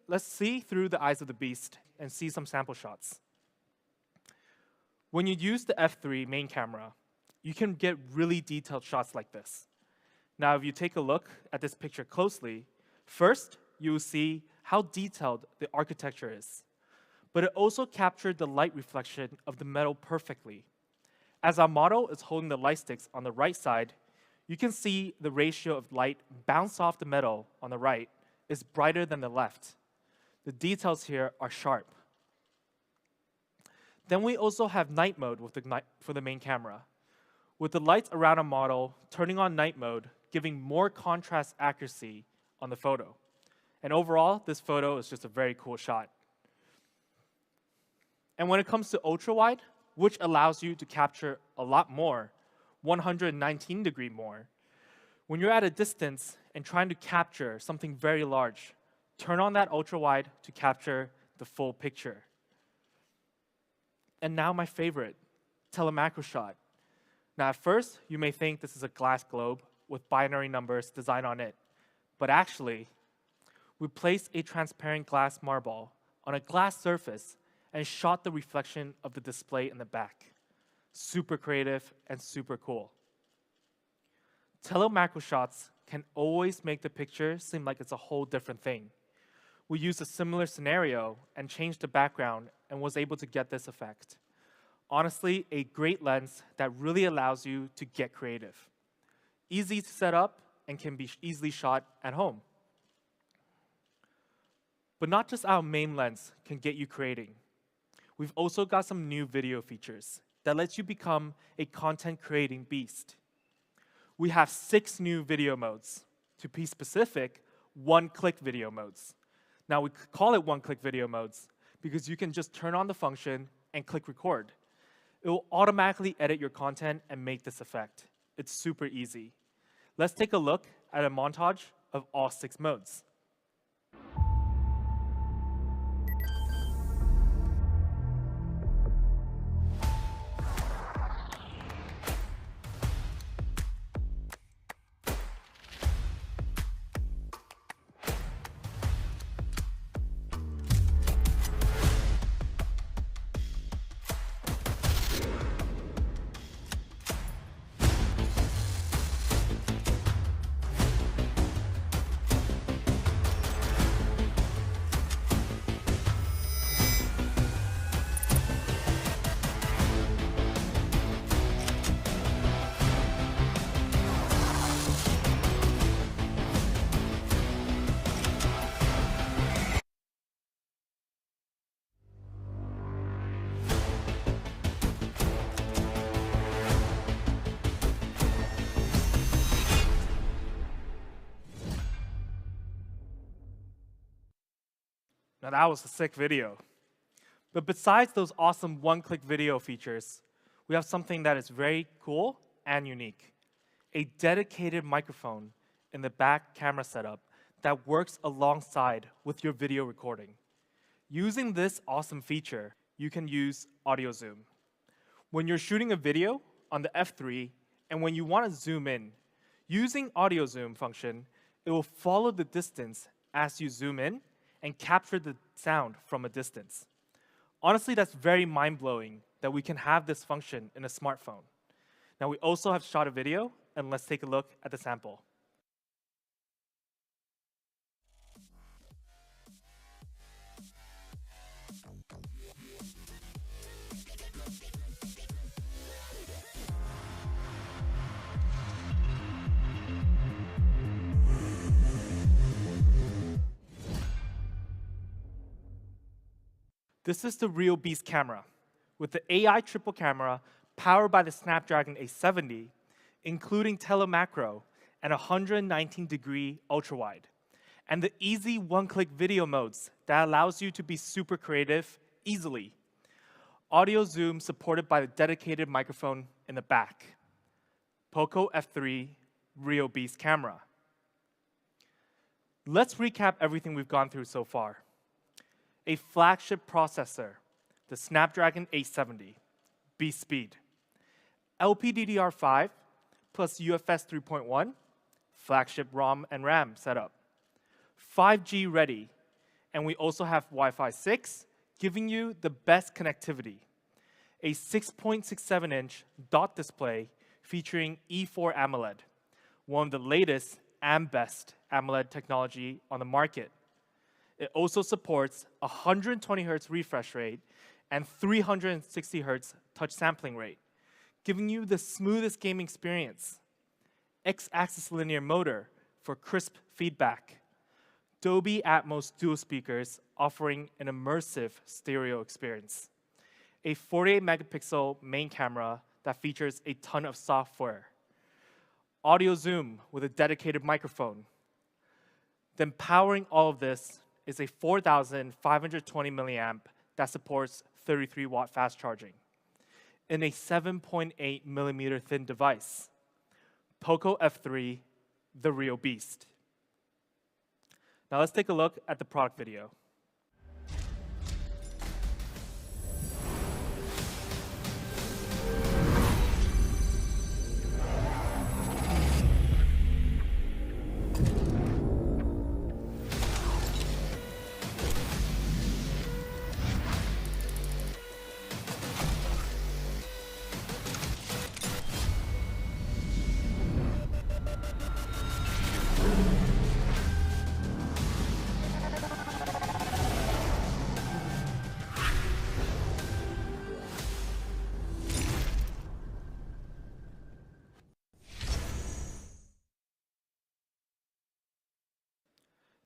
Let's see through the eyes of the beast and see some sample shots. When you use the F3 main camera, you can get really detailed shots like this. Now, if you take a look at this picture closely, first, you will see how detailed the architecture is. But it also captured the light reflection of the metal perfectly. As our model is holding the light sticks on the right side, you can see the ratio of light bounce off the metal on the right is brighter than the left. The details here are sharp. Then we also have night mode for the main camera, with the lights around our model turning on night mode, giving more contrast accuracy on the photo. And overall, this photo is just a very cool shot. And when it comes to ultra-wide, which allows you to capture a lot more, 119-degree more, when you're at a distance and trying to capture something very large, turn on that ultra-wide to capture the full picture. And now my favorite, telemacro shot. Now at first, you may think this is a glass globe with binary numbers designed on it. But actually, we placed a transparent glass marble on a glass surface and shot the reflection of the display in the back. Super creative and super cool. Telemacro shots can always make the picture seem like it's a whole different thing. We used a similar scenario and changed the background and was able to get this effect. Honestly, a great lens that really allows you to get creative. Easy to set up and can be easily shot at home. But not just our main lens can get you creating. We've also got some new video features that lets you become a content creating beast. We have 6 new video modes. To be specific, one-click video modes. Now we call it one-click video modes because you can just turn on the function and click record. It will automatically edit your content and make this effect. It's super easy. Let's take a look at a montage of all 6 modes. Now that was a sick video. But besides those awesome one-click video features, we have something that is very cool and unique. A dedicated microphone in the back camera setup that works alongside with your video recording. Using this awesome feature, you can use audio zoom. When you're shooting a video on the F3 and when you want to zoom in, using audio zoom function, it will follow the distance as you zoom in and capture the sound from a distance. Honestly, that's very mind-blowing that we can have this function in a smartphone. Now, we also have shot a video, and let's take a look at the sample. This is the real beast camera. With the AI triple camera powered by the Snapdragon 870, including telemacro and 119-degree ultrawide, and the easy one-click video modes that allows you to be super creative easily. Audio zoom supported by the dedicated microphone in the back. Poco F3 Real Beast camera. Let's recap everything we've gone through so far. A flagship processor, the Snapdragon 870, beast speed. LPDDR5 plus UFS 3.1, flagship ROM and RAM setup. 5G ready, and we also have Wi-Fi 6, giving you the best connectivity. A 6.67-inch dot display featuring E4 Amoled, one of the latest and best AMOLED technology on the market. It also supports 120 Hz refresh rate and 360 Hz touch sampling rate, giving you the smoothest gaming experience. X-axis linear motor for crisp feedback. Adobe Atmos dual speakers offering an immersive stereo experience. A 48-megapixel main camera that features a ton of software. Audio zoom with a dedicated microphone. Then powering all of this is a 4,520 milliamp that supports 33-watt fast charging in a 7.8 millimeter thin device. Poco F3, the real beast. Now let's take a look at the product video.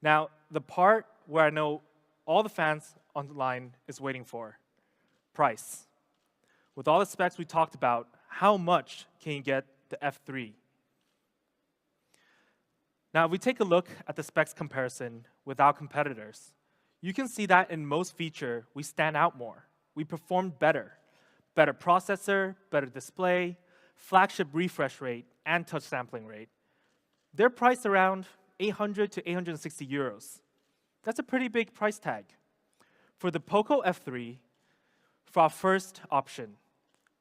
Now, the part where I know all the fans online is waiting for, price. With all the specs we talked about, how much can you get the F3? Now, if we take a look at the specs comparison with our competitors, you can see that in most features, we stand out more. We perform better. Better processor, better display, flagship refresh rate, and touch sampling rate. They're priced around 800 to 860 euros. That's a pretty big price tag. For the Poco F3, for our first option,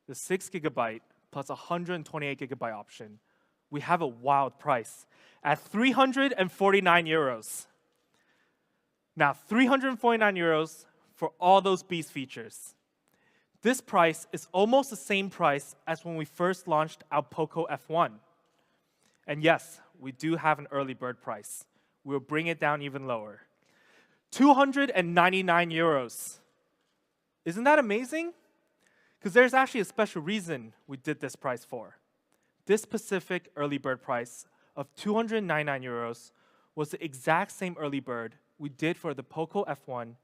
the 6 gigabyte plus 128 gigabyte option, we have a wild price at 349 euros. Now, 349 euros for all those beast features. This price is almost the same price as when we first launched our Poco F1. And yes, we do have an early bird price. We'll bring it down even lower. 299 euros. Isn't that amazing? Because there's actually a special reason we did this price for. This specific early bird price of 299 euros was the exact same early bird we did for the Poco F1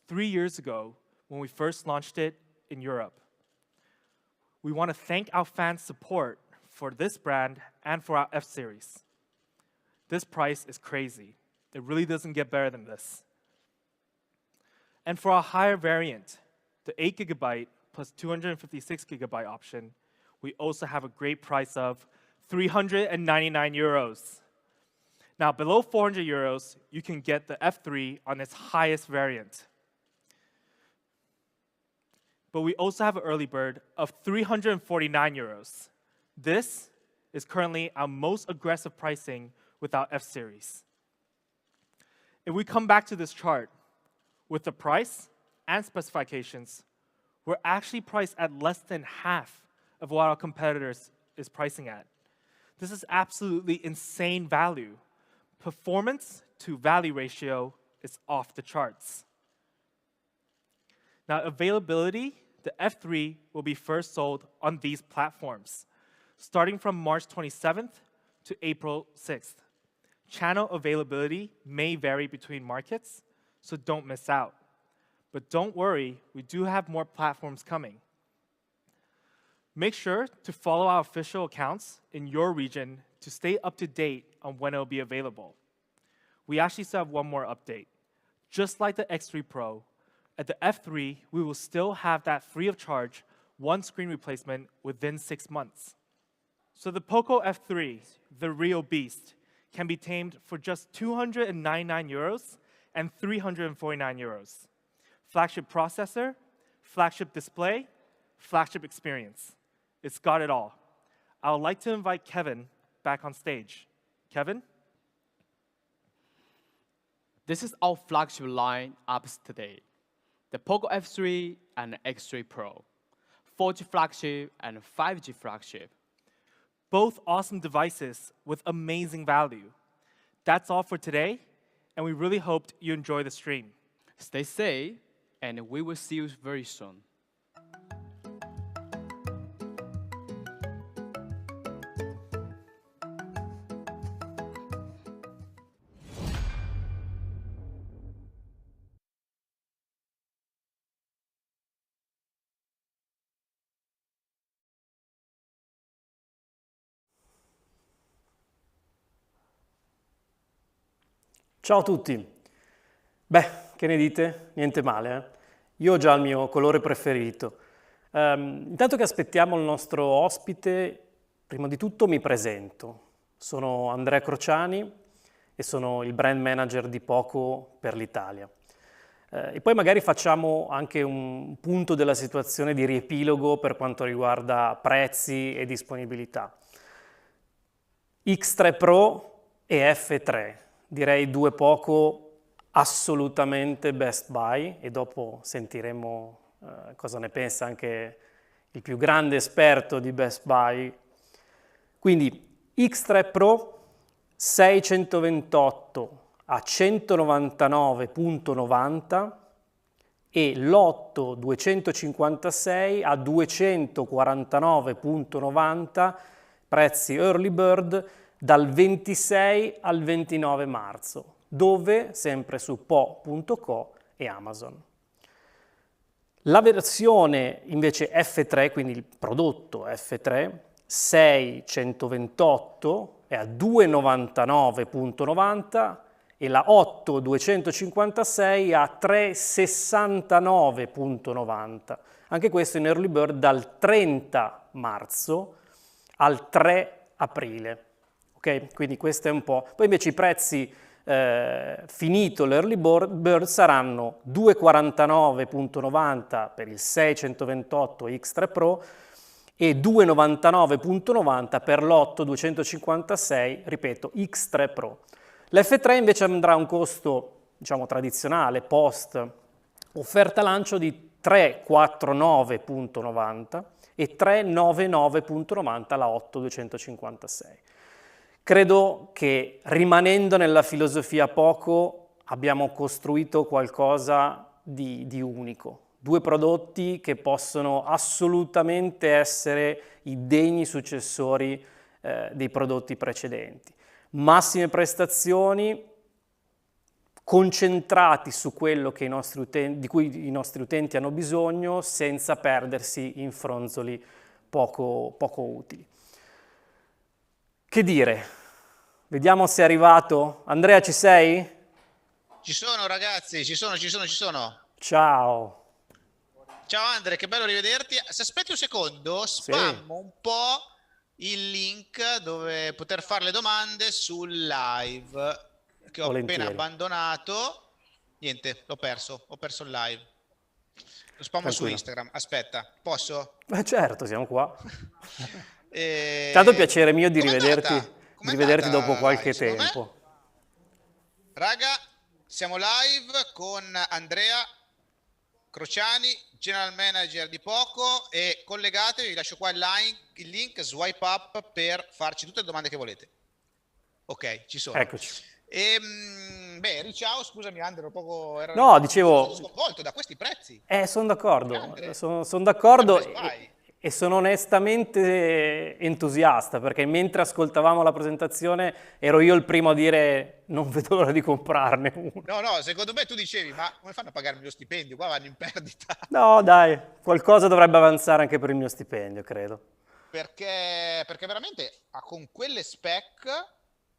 3 years ago when we first launched it in Europe. We want to thank our fans' support for this brand and for our F-Series. This price is crazy. It really doesn't get better than this. And for our higher variant, the 8GB plus 256GB option, we also have a great price of 399 euros. Now, below 400 euros, you can get the F3 on its highest variant. But we also have an early bird of 349 euros. This is currently our most aggressive pricing with our F series. If we come back to this chart, with the price and specifications, we're actually priced at less than half of what our competitors is pricing at. This is absolutely insane value. Performance to value ratio is off the charts. Now, availability, the F3 will be first sold on these platforms, starting from March 27th to April 6th. Channel availability may vary between markets, so don't miss out. But don't worry, we do have more platforms coming. Make sure to follow our official accounts in your region to stay up to date on when it'll be available. We actually still have one more update. Just like the X3 Pro, at the F3, we will still have that free of charge one screen replacement within 6 months. So the Poco F3, the real beast, can be tamed for just 299 euros and 349 euros. Flagship processor, flagship display, flagship experience. It's got it all. I would like to invite Kevin back on stage. Kevin? This is our flagship lineups today. The Poco F3 and X3 Pro, 4G flagship and 5G flagship. Both awesome devices with amazing value. That's all for today, and we really hoped you enjoy the stream. Stay safe, and we will see you very soon. Ciao a tutti. Beh, che ne dite? Niente male, eh? Io ho già il mio colore preferito. Intanto che aspettiamo il nostro ospite, prima di tutto mi presento. Sono Andrea Crociani e sono il brand manager di Poco per l'Italia. E poi magari facciamo anche un punto della situazione di riepilogo per quanto riguarda prezzi e disponibilità. X3 Pro e F3. Direi due Poco assolutamente best buy, e dopo sentiremo cosa ne pensa anche il più grande esperto di best buy. Quindi X3 Pro 628 a 199,90 e l'8 256 a 249,90, prezzi early bird dal 26 al 29 marzo, dove? Sempre su po.co e Amazon. La versione invece F3, quindi il prodotto F3, 628 è a 299,90 e la 8 256 a 369,90. Anche questo in early bird dal 30 marzo al 3 aprile. Ok? Quindi questo è un po'. Poi invece i prezzi finito l'early bird saranno 249,90 per il 628 X3 Pro e 299,90 per l'8 256, ripeto, X3 Pro. L'F3 invece andrà a un costo, diciamo, tradizionale, post offerta lancio di 349,90 e 399,90 la 8 256. Credo che, rimanendo nella filosofia Poco, abbiamo costruito qualcosa di unico. Due prodotti che possono assolutamente essere i degni successori dei prodotti precedenti. Massime prestazioni, concentrati su quello che di cui i nostri utenti hanno bisogno, senza perdersi in fronzoli poco utili. Che dire? Vediamo se è arrivato. Andrea, ci sei? Ci sono ragazzi, ci sono. Ciao. Ciao Andre, che bello rivederti. Se aspetti un secondo, spammo un po' il link dove poter fare le domande sul live che ho appena abbandonato. Niente, ho perso il live. Lo spammo su Instagram. Aspetta, posso? Certo, siamo qua. Tanto piacere mio di rivederti dopo qualche tempo. Raga, siamo live con Andrea Crociani, General Manager di Poco, e collegatevi, vi lascio qua il link, swipe up per farci tutte le domande che volete. Ok, ci sono. Eccoci. Ciao, scusami Andre, no, dicevo, sono sconvolto da questi prezzi. Sono d'accordo, sono d'accordo e sono onestamente entusiasta, perché mentre ascoltavamo la presentazione ero io il primo a dire non vedo l'ora di comprarne uno. No, secondo me tu dicevi, ma come fanno a pagarmi lo stipendio? Qua vanno in perdita. No, dai, qualcosa dovrebbe avanzare anche per il mio stipendio, credo. Perché veramente con quelle spec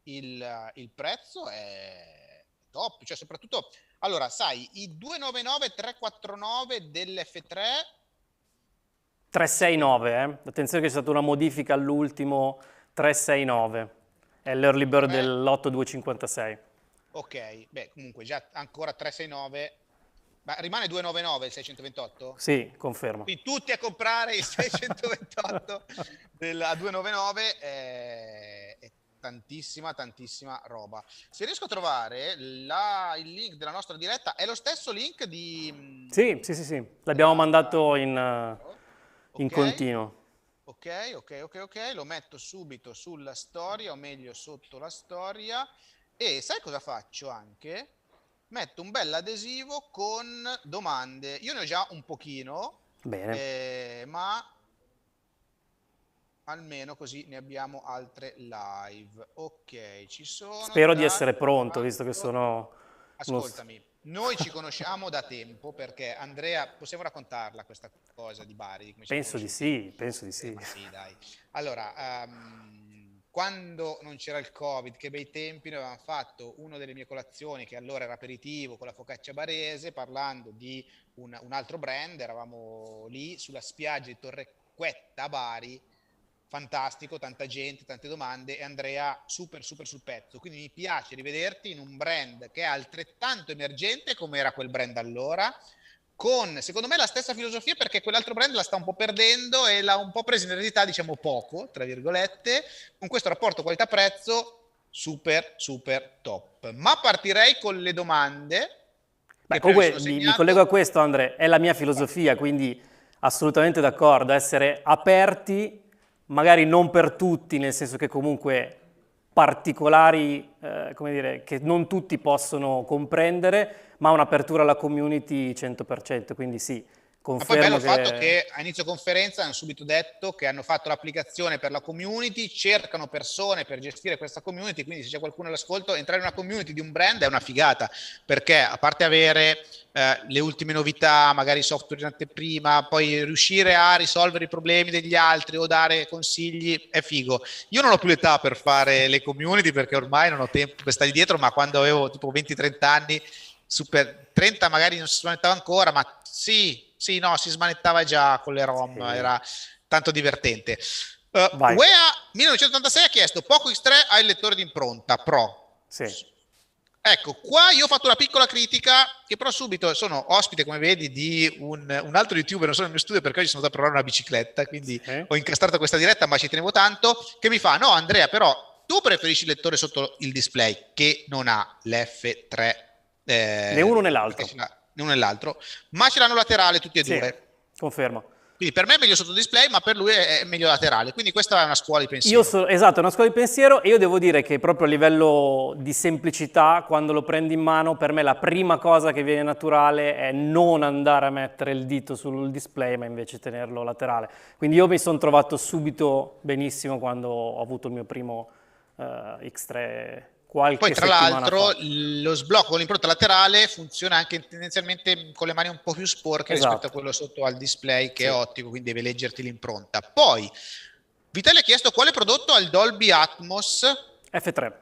il prezzo è top, cioè soprattutto, allora sai, i 299 349 dell'F3 369, attenzione che c'è stata una modifica all'ultimo 369, è l'early bird dell'8 256. Ok, comunque già ancora 369, ma rimane 299 il 628? Sì, confermo. Quindi tutti a comprare il 628 a 299 è tantissima roba. Se riesco a trovare il link della nostra diretta, è lo stesso link di... Sì, l'abbiamo mandato in continuo. Ok, lo metto subito sulla storia, o meglio sotto la storia, e sai cosa faccio anche? Metto un bel adesivo con domande. Io ne ho già un pochino, ma almeno così ne abbiamo altre live. Ok, ci sono. Spero di essere pronto, visto che sono... Ascoltami, noi ci conosciamo da tempo, perché Andrea, possiamo raccontarla questa cosa di Bari? Penso di sì. Sì, dai. Allora, quando non c'era il Covid, che bei tempi, noi avevamo fatto una delle mie colazioni, che allora era aperitivo, con la focaccia barese, parlando di un altro brand. Eravamo lì sulla spiaggia di Torrequetta a Bari, fantastico, tanta gente, tante domande, e Andrea super sul pezzo. Quindi mi piace rivederti in un brand che è altrettanto emergente come era quel brand allora, con secondo me la stessa filosofia, perché quell'altro brand la sta un po' perdendo e l'ha un po' presa in eredità, diciamo poco, tra virgolette, con questo rapporto qualità-prezzo super top. Ma partirei con le domande. Comunque mi collego a questo, Andre, è la mia filosofia, quindi assolutamente d'accordo, essere aperti, magari non per tutti, nel senso che comunque particolari, come dire, che non tutti possono comprendere, ma un'apertura alla community 100%, quindi sì, confermo. Ma poi bello il fatto che a inizio conferenza hanno subito detto che hanno fatto l'applicazione per la community, cercano persone per gestire questa community, quindi se c'è qualcuno all'ascolto, entrare in una community di un brand è una figata, perché a parte avere le ultime novità, magari software in anteprima, poi riuscire a risolvere i problemi degli altri o dare consigli è figo. Io non ho più l'età per fare le community, perché ormai non ho tempo per stare dietro, ma quando avevo tipo 20-30 anni, super 30 magari non si smanettava ancora, ma si smanettava già con le ROM, era tanto divertente. UEA 1986 ha chiesto: Poco X3 ha il lettore di impronta Pro? Sì. Ecco, qua io ho fatto una piccola critica, che però subito sono ospite, come vedi, di un altro youtuber, non sono nel mio studio perché oggi sono andato a provare una bicicletta, quindi ho incastrato questa diretta, ma ci tenevo tanto, che mi fa: no Andrea, però tu preferisci il lettore sotto il display, che non ha l'F3, né uno né l'altro. Né uno né l'altro, ma ce l'hanno laterale tutti e due. Confermo. Quindi per me è meglio sotto display, ma per lui è meglio laterale. Quindi questa è una scuola di pensiero. Esatto, è una scuola di pensiero, e io devo dire che proprio a livello di semplicità, quando lo prendi in mano, per me la prima cosa che viene naturale è non andare a mettere il dito sul display, ma invece tenerlo laterale. Quindi io mi sono trovato subito benissimo quando ho avuto il mio primo X3 qualche settimana fa. Poi tra l'altro lo sblocco con l'impronta laterale funziona anche tendenzialmente con le mani un po' più sporche rispetto a quello sotto al display, che è ottico, quindi deve leggerti l'impronta. Poi Vitelli ha chiesto quale prodotto ha il Dolby Atmos? F3.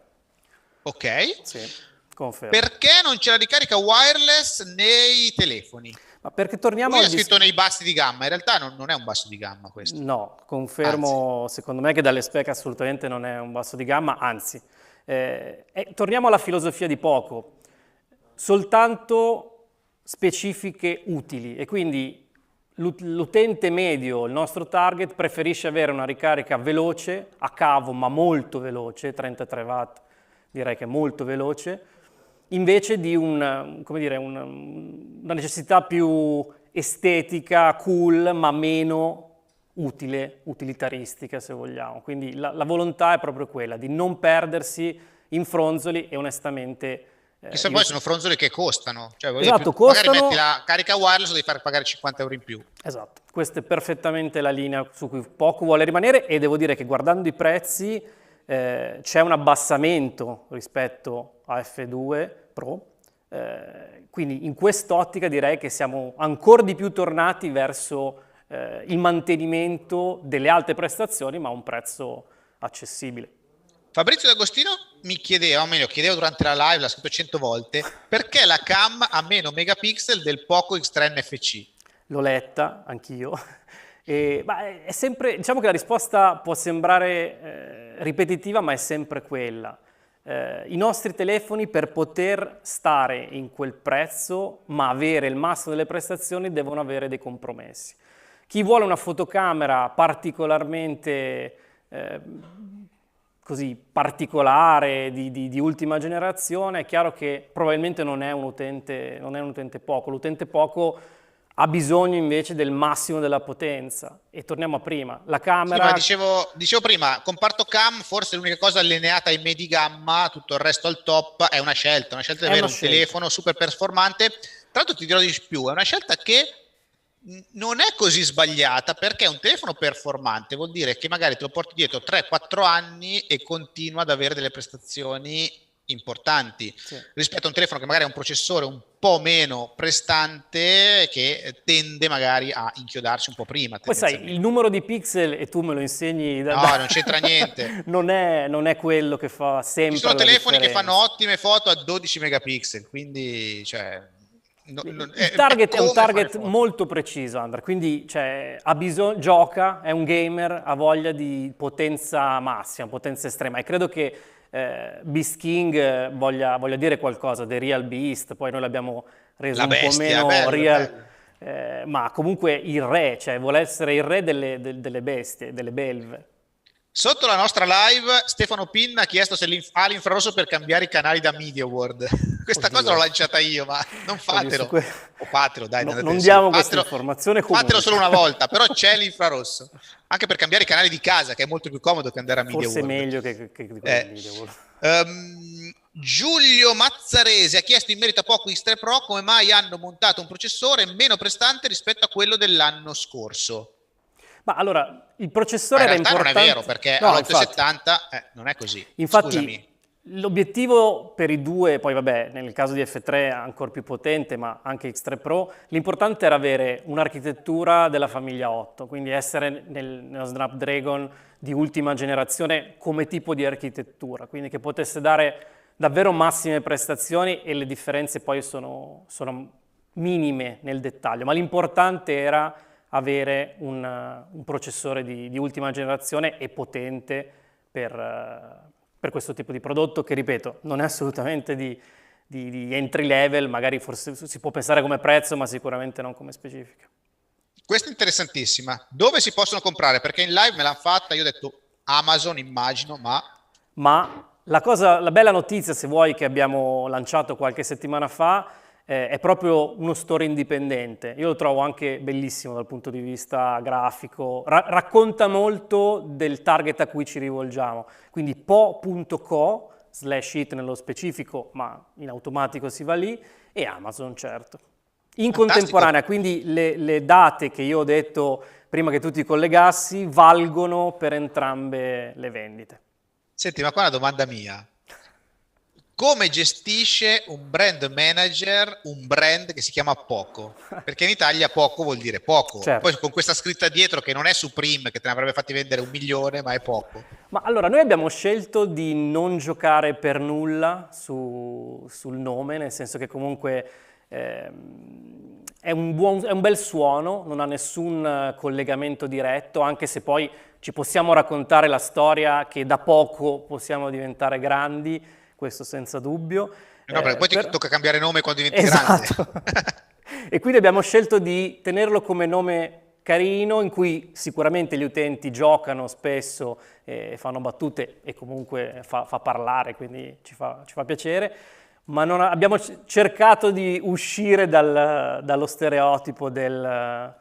Ok. Sì, confermo. Perché non c'è la ricarica wireless nei telefoni? Ma perché torniamo Lui al ha scritto nei bassi di gamma, in realtà non è un basso di gamma questo. No, confermo, secondo me che dalle spec assolutamente non è un basso di gamma, anzi. Torniamo alla filosofia di poco, soltanto specifiche utili e quindi l'utente medio, il nostro target, preferisce avere una ricarica veloce, a cavo ma molto veloce, 33 watt direi che è molto veloce, invece di una necessità più estetica, cool, ma meno utilitaristica se vogliamo. Quindi la volontà è proprio quella di non perdersi in fronzoli e onestamente... Che se poi sono fronzoli che costano. Cioè, Esatto, magari costano... metti la carica wireless e devi far pagare 50 euro in più. Esatto, questa è perfettamente la linea su cui poco vuole rimanere e devo dire che guardando i prezzi c'è un abbassamento rispetto a F2 Pro, quindi in quest'ottica direi che siamo ancora di più tornati verso il mantenimento delle alte prestazioni ma a un prezzo accessibile. Fabrizio D'Agostino mi chiedeva, o meglio chiedeva durante la live, l'ha scritto 100 volte, perché la cam ha meno megapixel del Poco X3 NFC? L'ho letta anch'io. È sempre, diciamo che la risposta può sembrare ripetitiva, ma è sempre quella. I nostri telefoni per poter stare in quel prezzo, ma avere il massimo delle prestazioni, devono avere dei compromessi. Chi vuole una fotocamera particolarmente così particolare, di ultima generazione, è chiaro che probabilmente non è un utente poco. L'utente poco ha bisogno invece del massimo della potenza. E torniamo a prima, la camera... Sì, ma dicevo prima, comparto cam, forse l'unica cosa allineata ai medi gamma, tutto il resto al top, è una scelta di avere un telefono super performante. Tra l'altro ti dirò di più, è una scelta che non è così sbagliata, perché un telefono performante vuol dire che magari te lo porti dietro 3-4 anni e continua ad avere delle prestazioni importanti, sì, rispetto a un telefono che magari ha un processore un po' meno prestante che tende magari a inchiodarsi un po' prima. Poi sai, il numero di pixel, e tu me lo insegni no, non c'entra niente. non è quello che fa sempre. Ci sono telefoni differenza. che fanno ottime foto a 12 megapixel, quindi cioè il target è un target molto preciso, Andrea, quindi cioè, gioca, è un gamer, ha voglia di potenza massima, potenza estrema, e credo che Beast King voglia dire qualcosa, The Real Beast, poi noi l'abbiamo reso bestia, un po' meno bello, real, bello. Ma comunque il re, cioè vuole essere il re delle bestie, delle belve. Sotto la nostra live Stefano Pinna ha chiesto se ha l'infrarosso per cambiare i canali da Media World. Questa cosa l'ho lanciata io, ma non fatelo. O fatelo, dai. Non diamo questa informazione comunque. Fatelo solo una volta, però c'è l'infrarosso. Anche per cambiare i canali di casa, che è molto più comodo che andare a Media World. Forse meglio che Media World. Giulio Mazzarese ha chiesto in merito a Poco X3 Pro come mai hanno montato un processore meno prestante rispetto a quello dell'anno scorso. Ma allora, il processore era importante... non è vero, perché all'870 non è così. Infatti, scusami. L'obiettivo per i due, poi vabbè, nel caso di F3 ancora più potente, ma anche X3 Pro, l'importante era avere un'architettura della famiglia 8, quindi essere nello Snapdragon di ultima generazione come tipo di architettura, quindi che potesse dare davvero massime prestazioni, e le differenze poi sono minime nel dettaglio, ma l'importante era avere un processore di ultima generazione e potente per questo tipo di prodotto, che ripeto, non è assolutamente di entry level, magari forse si può pensare come prezzo, ma sicuramente non come specifica. Questa è interessantissima. Dove si possono comprare? Perché in live me l'hanno fatta, io ho detto Amazon, immagino, Ma la bella notizia, se vuoi, che abbiamo lanciato qualche settimana fa, è proprio uno store indipendente. Io lo trovo anche bellissimo dal punto di vista grafico, racconta molto del target a cui ci rivolgiamo, quindi po.co/it nello specifico, ma in automatico si va lì, e Amazon, certo. In contemporanea, quindi le date che io ho detto prima che tu ti collegassi valgono per entrambe le vendite. Senti, ma qua è una domanda mia. Come gestisce un brand manager un brand che si chiama Poco? Perché in Italia Poco vuol dire poco. Certo. Poi con questa scritta dietro che non è Supreme, che te ne avrebbe fatti vendere 1 milione, ma è Poco. Ma allora, noi abbiamo scelto di non giocare per nulla sul nome, nel senso che comunque È un bel suono, non ha nessun collegamento diretto, anche se poi ci possiamo raccontare la storia che da poco possiamo diventare grandi, questo senza dubbio. No, perché poi ti tocca cambiare nome quando diventi Esatto. grande. E quindi abbiamo scelto di tenerlo come nome carino, in cui sicuramente gli utenti giocano spesso e fanno battute e comunque fa parlare, quindi ci fa piacere, ma abbiamo cercato di uscire dallo stereotipo del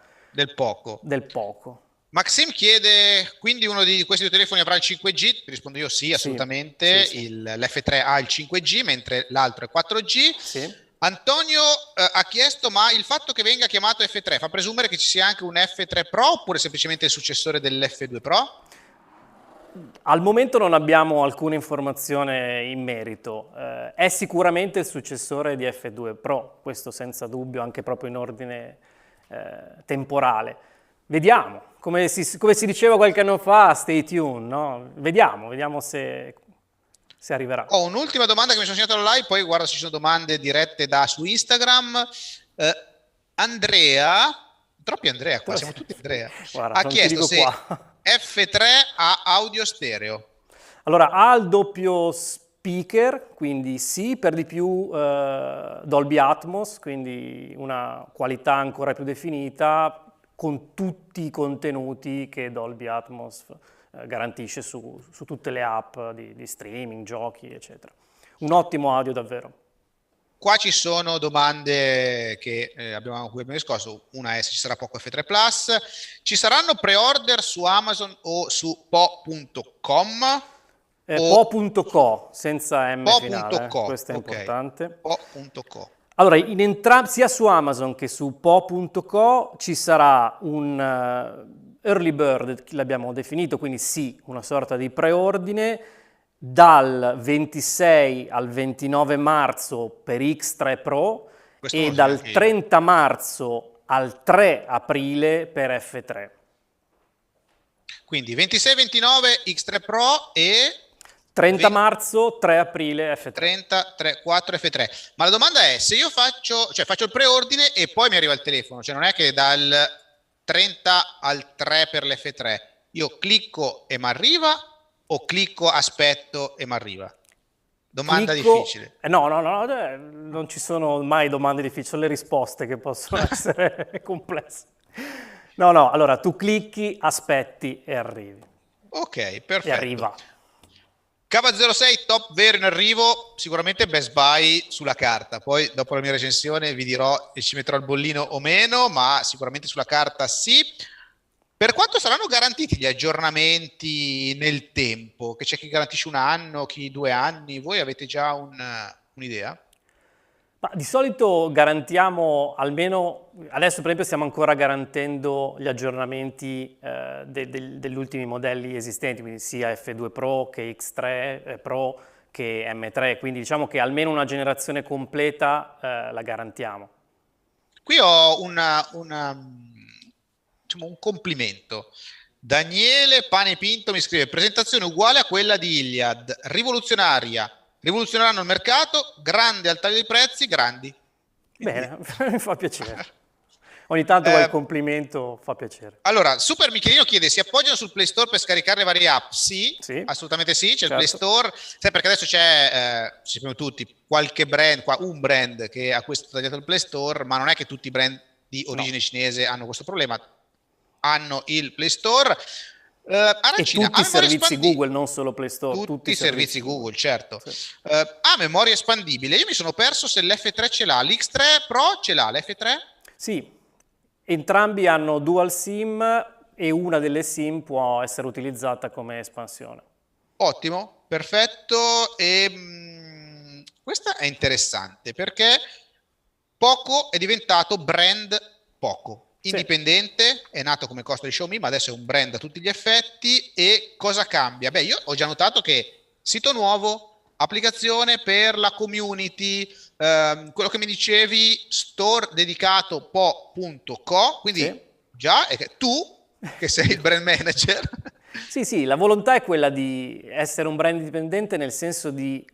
poco. Del poco. Maxim chiede, quindi uno di questi due telefoni avrà il 5G? Rispondo io sì, assolutamente. Sì. L'F3 ha il 5G, mentre l'altro è 4G. Sì. Antonio ha chiesto, ma il fatto che venga chiamato F3 fa presumere che ci sia anche un F3 Pro oppure semplicemente il successore dell'F2 Pro? Al momento non abbiamo alcuna informazione in merito. È sicuramente il successore di F2 Pro, questo senza dubbio, anche proprio in ordine temporale. Vediamo, come si diceva qualche anno fa, stay tuned, no? Vediamo se arriverà. Ho un'ultima domanda che mi sono segnato live, poi guarda se ci sono domande dirette su Instagram. Andrea, troppi Andrea qua, siamo tutti Andrea, Guarda, ha chiesto se F3 ha audio stereo. Allora, ha il doppio speaker, quindi sì, per di più Dolby Atmos, quindi una qualità ancora più definita, con tutti i contenuti che Dolby Atmos garantisce su tutte le app di streaming, giochi, eccetera. Un ottimo audio davvero. Qua ci sono domande che abbiamo risposto. Una è se ci sarà poco F3 Plus. Ci saranno pre-order su Amazon o su po.com? Po.co, senza M finale, questo è importante. Po.co. Allora, sia su Amazon che su po.co ci sarà un early bird, l'abbiamo definito, quindi sì, una sorta di preordine, dal 26 al 29 marzo per X3 Pro e dal 30 marzo al 3 aprile per F3. Quindi 26-29 X3 Pro e 30 marzo, 3 aprile F3. 30, 3, 4 F3. Ma la domanda è, se io faccio il preordine e poi mi arriva il telefono, cioè non è che dal 30 al 3 per l'F3, io clicco e mi arriva o clicco, aspetto e mi arriva? Domanda difficile. No, non ci sono mai domande difficili, sono le risposte che possono essere complesse. No, allora tu clicchi, aspetti e arrivi. Ok, perfetto. E arriva. Cava 06 top vero in arrivo, sicuramente Best Buy sulla carta, poi dopo la mia recensione vi dirò se ci metterò il bollino o meno, ma sicuramente sulla carta sì. Per quanto saranno garantiti gli aggiornamenti nel tempo? Che c'è chi garantisce 1 anno, chi 2 anni, voi avete già un'idea? Ma di solito garantiamo almeno, adesso per esempio stiamo ancora garantendo gli aggiornamenti degli ultimi modelli esistenti, quindi sia F2 Pro che X3 Pro che M3, quindi diciamo che almeno una generazione completa la garantiamo. Qui ho un complimento. Daniele Pane Pinto mi scrive: presentazione uguale a quella di Iliad, rivoluzioneranno il mercato, grande al taglio dei prezzi, grandi. Bene, mi fa piacere. Ogni tanto quel complimento fa piacere. Allora, Super Michelino chiede: si appoggiano sul Play Store per scaricare le varie app? Sì, assolutamente sì, c'è il Play Store. Sai, perché adesso c'è, sappiamo tutti, qualche brand, un brand che ha questo tagliato il Play Store, ma non è che tutti i brand di origine cinese hanno questo problema. Hanno il Play Store. E tutti i servizi Google, non solo Play Store. Tutti i servizi Google, certo. Sì. Ha memoria espandibile. Io mi sono perso se l'F3 ce l'ha. L'X3 Pro ce l'ha, l'F3? Sì, entrambi hanno dual SIM e una delle SIM può essere utilizzata come espansione. Ottimo, perfetto. E questa è interessante perché Poco è diventato brand Poco. Indipendente, è nato come costo di Xiaomi, ma adesso è un brand a tutti gli effetti. E cosa cambia? Beh, io ho già notato che sito nuovo, applicazione per la community, quello che mi dicevi, store dedicato po.co, quindi già è che tu, che sei il brand manager. Sì, la volontà è quella di essere un brand indipendente nel senso di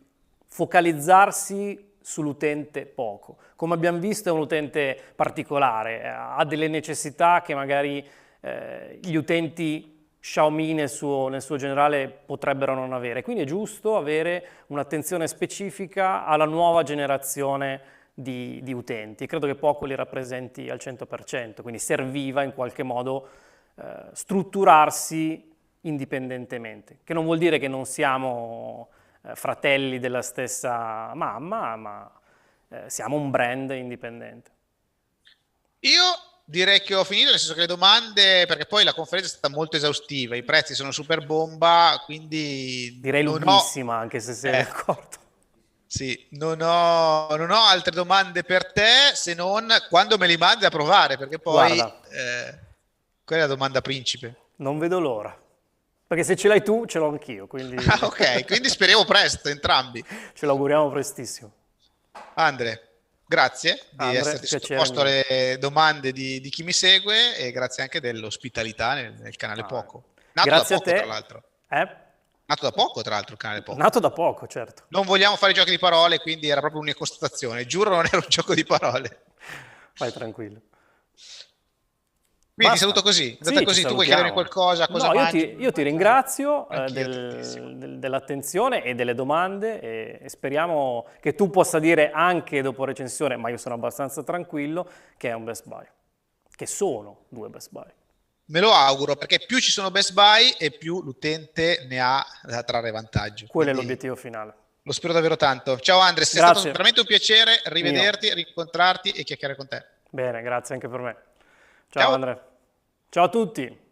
focalizzarsi sull'utente poco. Come abbiamo visto è un utente particolare, ha delle necessità che magari gli utenti Xiaomi nel suo generale potrebbero non avere. Quindi è giusto avere un'attenzione specifica alla nuova generazione di utenti. Credo che Poco li rappresenti al 100%, quindi serviva in qualche modo strutturarsi indipendentemente, che non vuol dire che non siamo fratelli della stessa mamma, ma siamo un brand indipendente. Io direi che ho finito, nel senso che le domande, perché poi la conferenza è stata molto esaustiva, i prezzi sono super bomba, quindi direi lunghissima, anche se sei d'accordo. Sì, non ho altre domande per te, se non quando me li mandi a provare, perché poi quella è la domanda principe. Non vedo l'ora, perché se ce l'hai tu, ce l'ho anch'io, quindi... Ok, quindi speriamo presto, entrambi. Ce l'auguriamo prestissimo. Andre, grazie di esserti sottoposto alle domande di chi mi segue e grazie anche dell'ospitalità nel canale Poco. Nato grazie da poco, a te. tra l'altro. Nato da poco, tra l'altro, il canale Poco. Nato da poco, certo. Non vogliamo fare giochi di parole, quindi era proprio un'unica constatazione. Giuro non era un gioco di parole. Vai tranquillo. Quindi ti saluto così. Sì, così. Tu vuoi chiedermi qualcosa? Cosa io ti ringrazio dell'attenzione e delle domande e speriamo che tu possa dire anche dopo recensione, ma io sono abbastanza tranquillo, che è un Best Buy. Che sono 2 Best Buy. Me lo auguro, perché più ci sono Best Buy e più l'utente ne ha da trarre vantaggio. Quello è l'obiettivo finale. Lo spero davvero tanto. Ciao Andre, è stato veramente un piacere rivederti, rincontrarti e chiacchierare con te. Bene, grazie anche per me. Ciao Andre. Ciao a tutti.